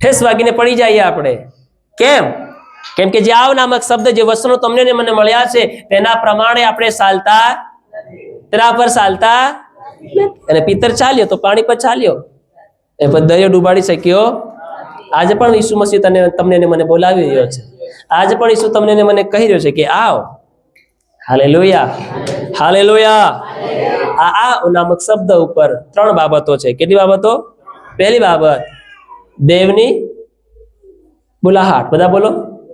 Speaker 1: ઠેસ વાગીને પડી જઈએ આપણે. કેમ? કેમ કે જે આવ નામક શબ્દ, જે વચનો તમને ને મને મળ્યા છે તેના પ્રમાણે આપણે ચાલતા, તેના પર ચાલતા. અને પિતર ચાલ્યો તો પાણી પર ચાલ્યો, એ દરિયો ડૂબાડી શક્યો? આજે પણ ઈસુ મસીહ તમને ને મને બોલાવી રહ્યો છે. આજે પણ ઈસુ તમને ને મને કહી રહ્યો છે કે આવ. Hallelujah, hallelujah. આ નામક શબ્દ ઉપર 3 બાબતો છે. કેટલી બાબતો? પહેલી બાબત દેવની બુલાહાટ. બધા બોલો,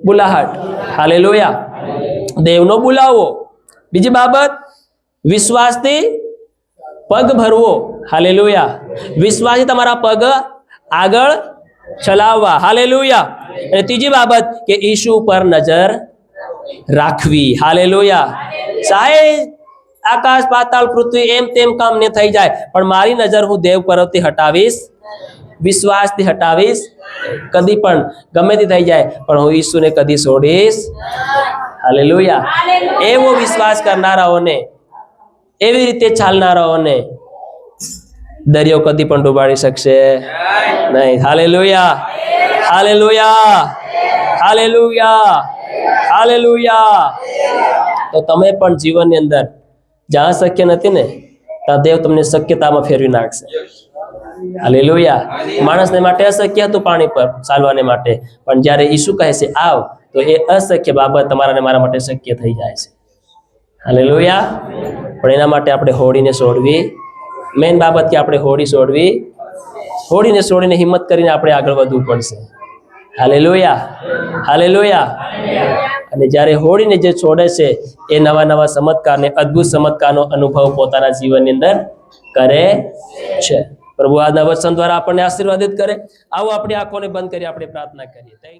Speaker 1: બુલાહાટ. હાલેલુયા. દેવનો બુલાવો. બીજી બાબત વિશ્વાસથી પગ ભરવો. હાલેલુયા. વિશ્વાસથી તમારા પગ આગળ ચલાવવા. હાલેલુયા. અને ત્રીજી બાબત કે ઈસુ પર નજર રાખવી. હાલેલુયા. ચાહે આકાશ પાતાળ પૃથ્વી એમ તેમ કામ ને થઈ જાય પણ મારી નજર હું દેવ પરથી હટાવીશ, વિશ્વાસથી હટાવીશ. કદી પણ ગમે તે થઈ જાય પણ હું ઈસુને કદી છોડીશ. હાલેલુયા. એવો વિશ્વાસ કરનારાઓને, એવી રીતે ચાલનારાઓને દરિયો કદી પણ ડૂબાડી શકશે નહીં. Hallelujah, hallelujah, hallelujah, hallelujah. તો તમે પણ જીવનની અંદર જ્યાં શક્ય નથી ને ત્યાં દેવ તમને શક્યતામાં ફેરવી નાખશે. હાલેલુયા. માણસને માટે અશક્ય હતું પાણી પર ચાલવાને માટે, પણ જ્યારે ઈસુ કહે છે આવ તો એ અશક્ય બાબત તમારા અને મારા માટે શક્ય થઈ જાય છે. હાલેલુયા. પણ એના માટે આપણે હોડીને છોડવી, મેઇન બાબત કે આપણે હોડી છોડવી, હોડીને છોડીને હિંમત કરીને આપણે આગળ વધવું પડશે. Hallelujah, hallelujah. અને જ્યારે હોડીને જે છોડે છે એ નવા નવા ચમત્કારને, અદ્ભુત ચમત્કારનો અનુભવ પોતાના જીવનની અંદર કરે છે. પ્રભુ આજના વચન દ્વારા આપણને આશીર્વાદિત કરે. આવો આપણી આંખોને બંધ કરી આપણે પ્રાર્થના કરીએ.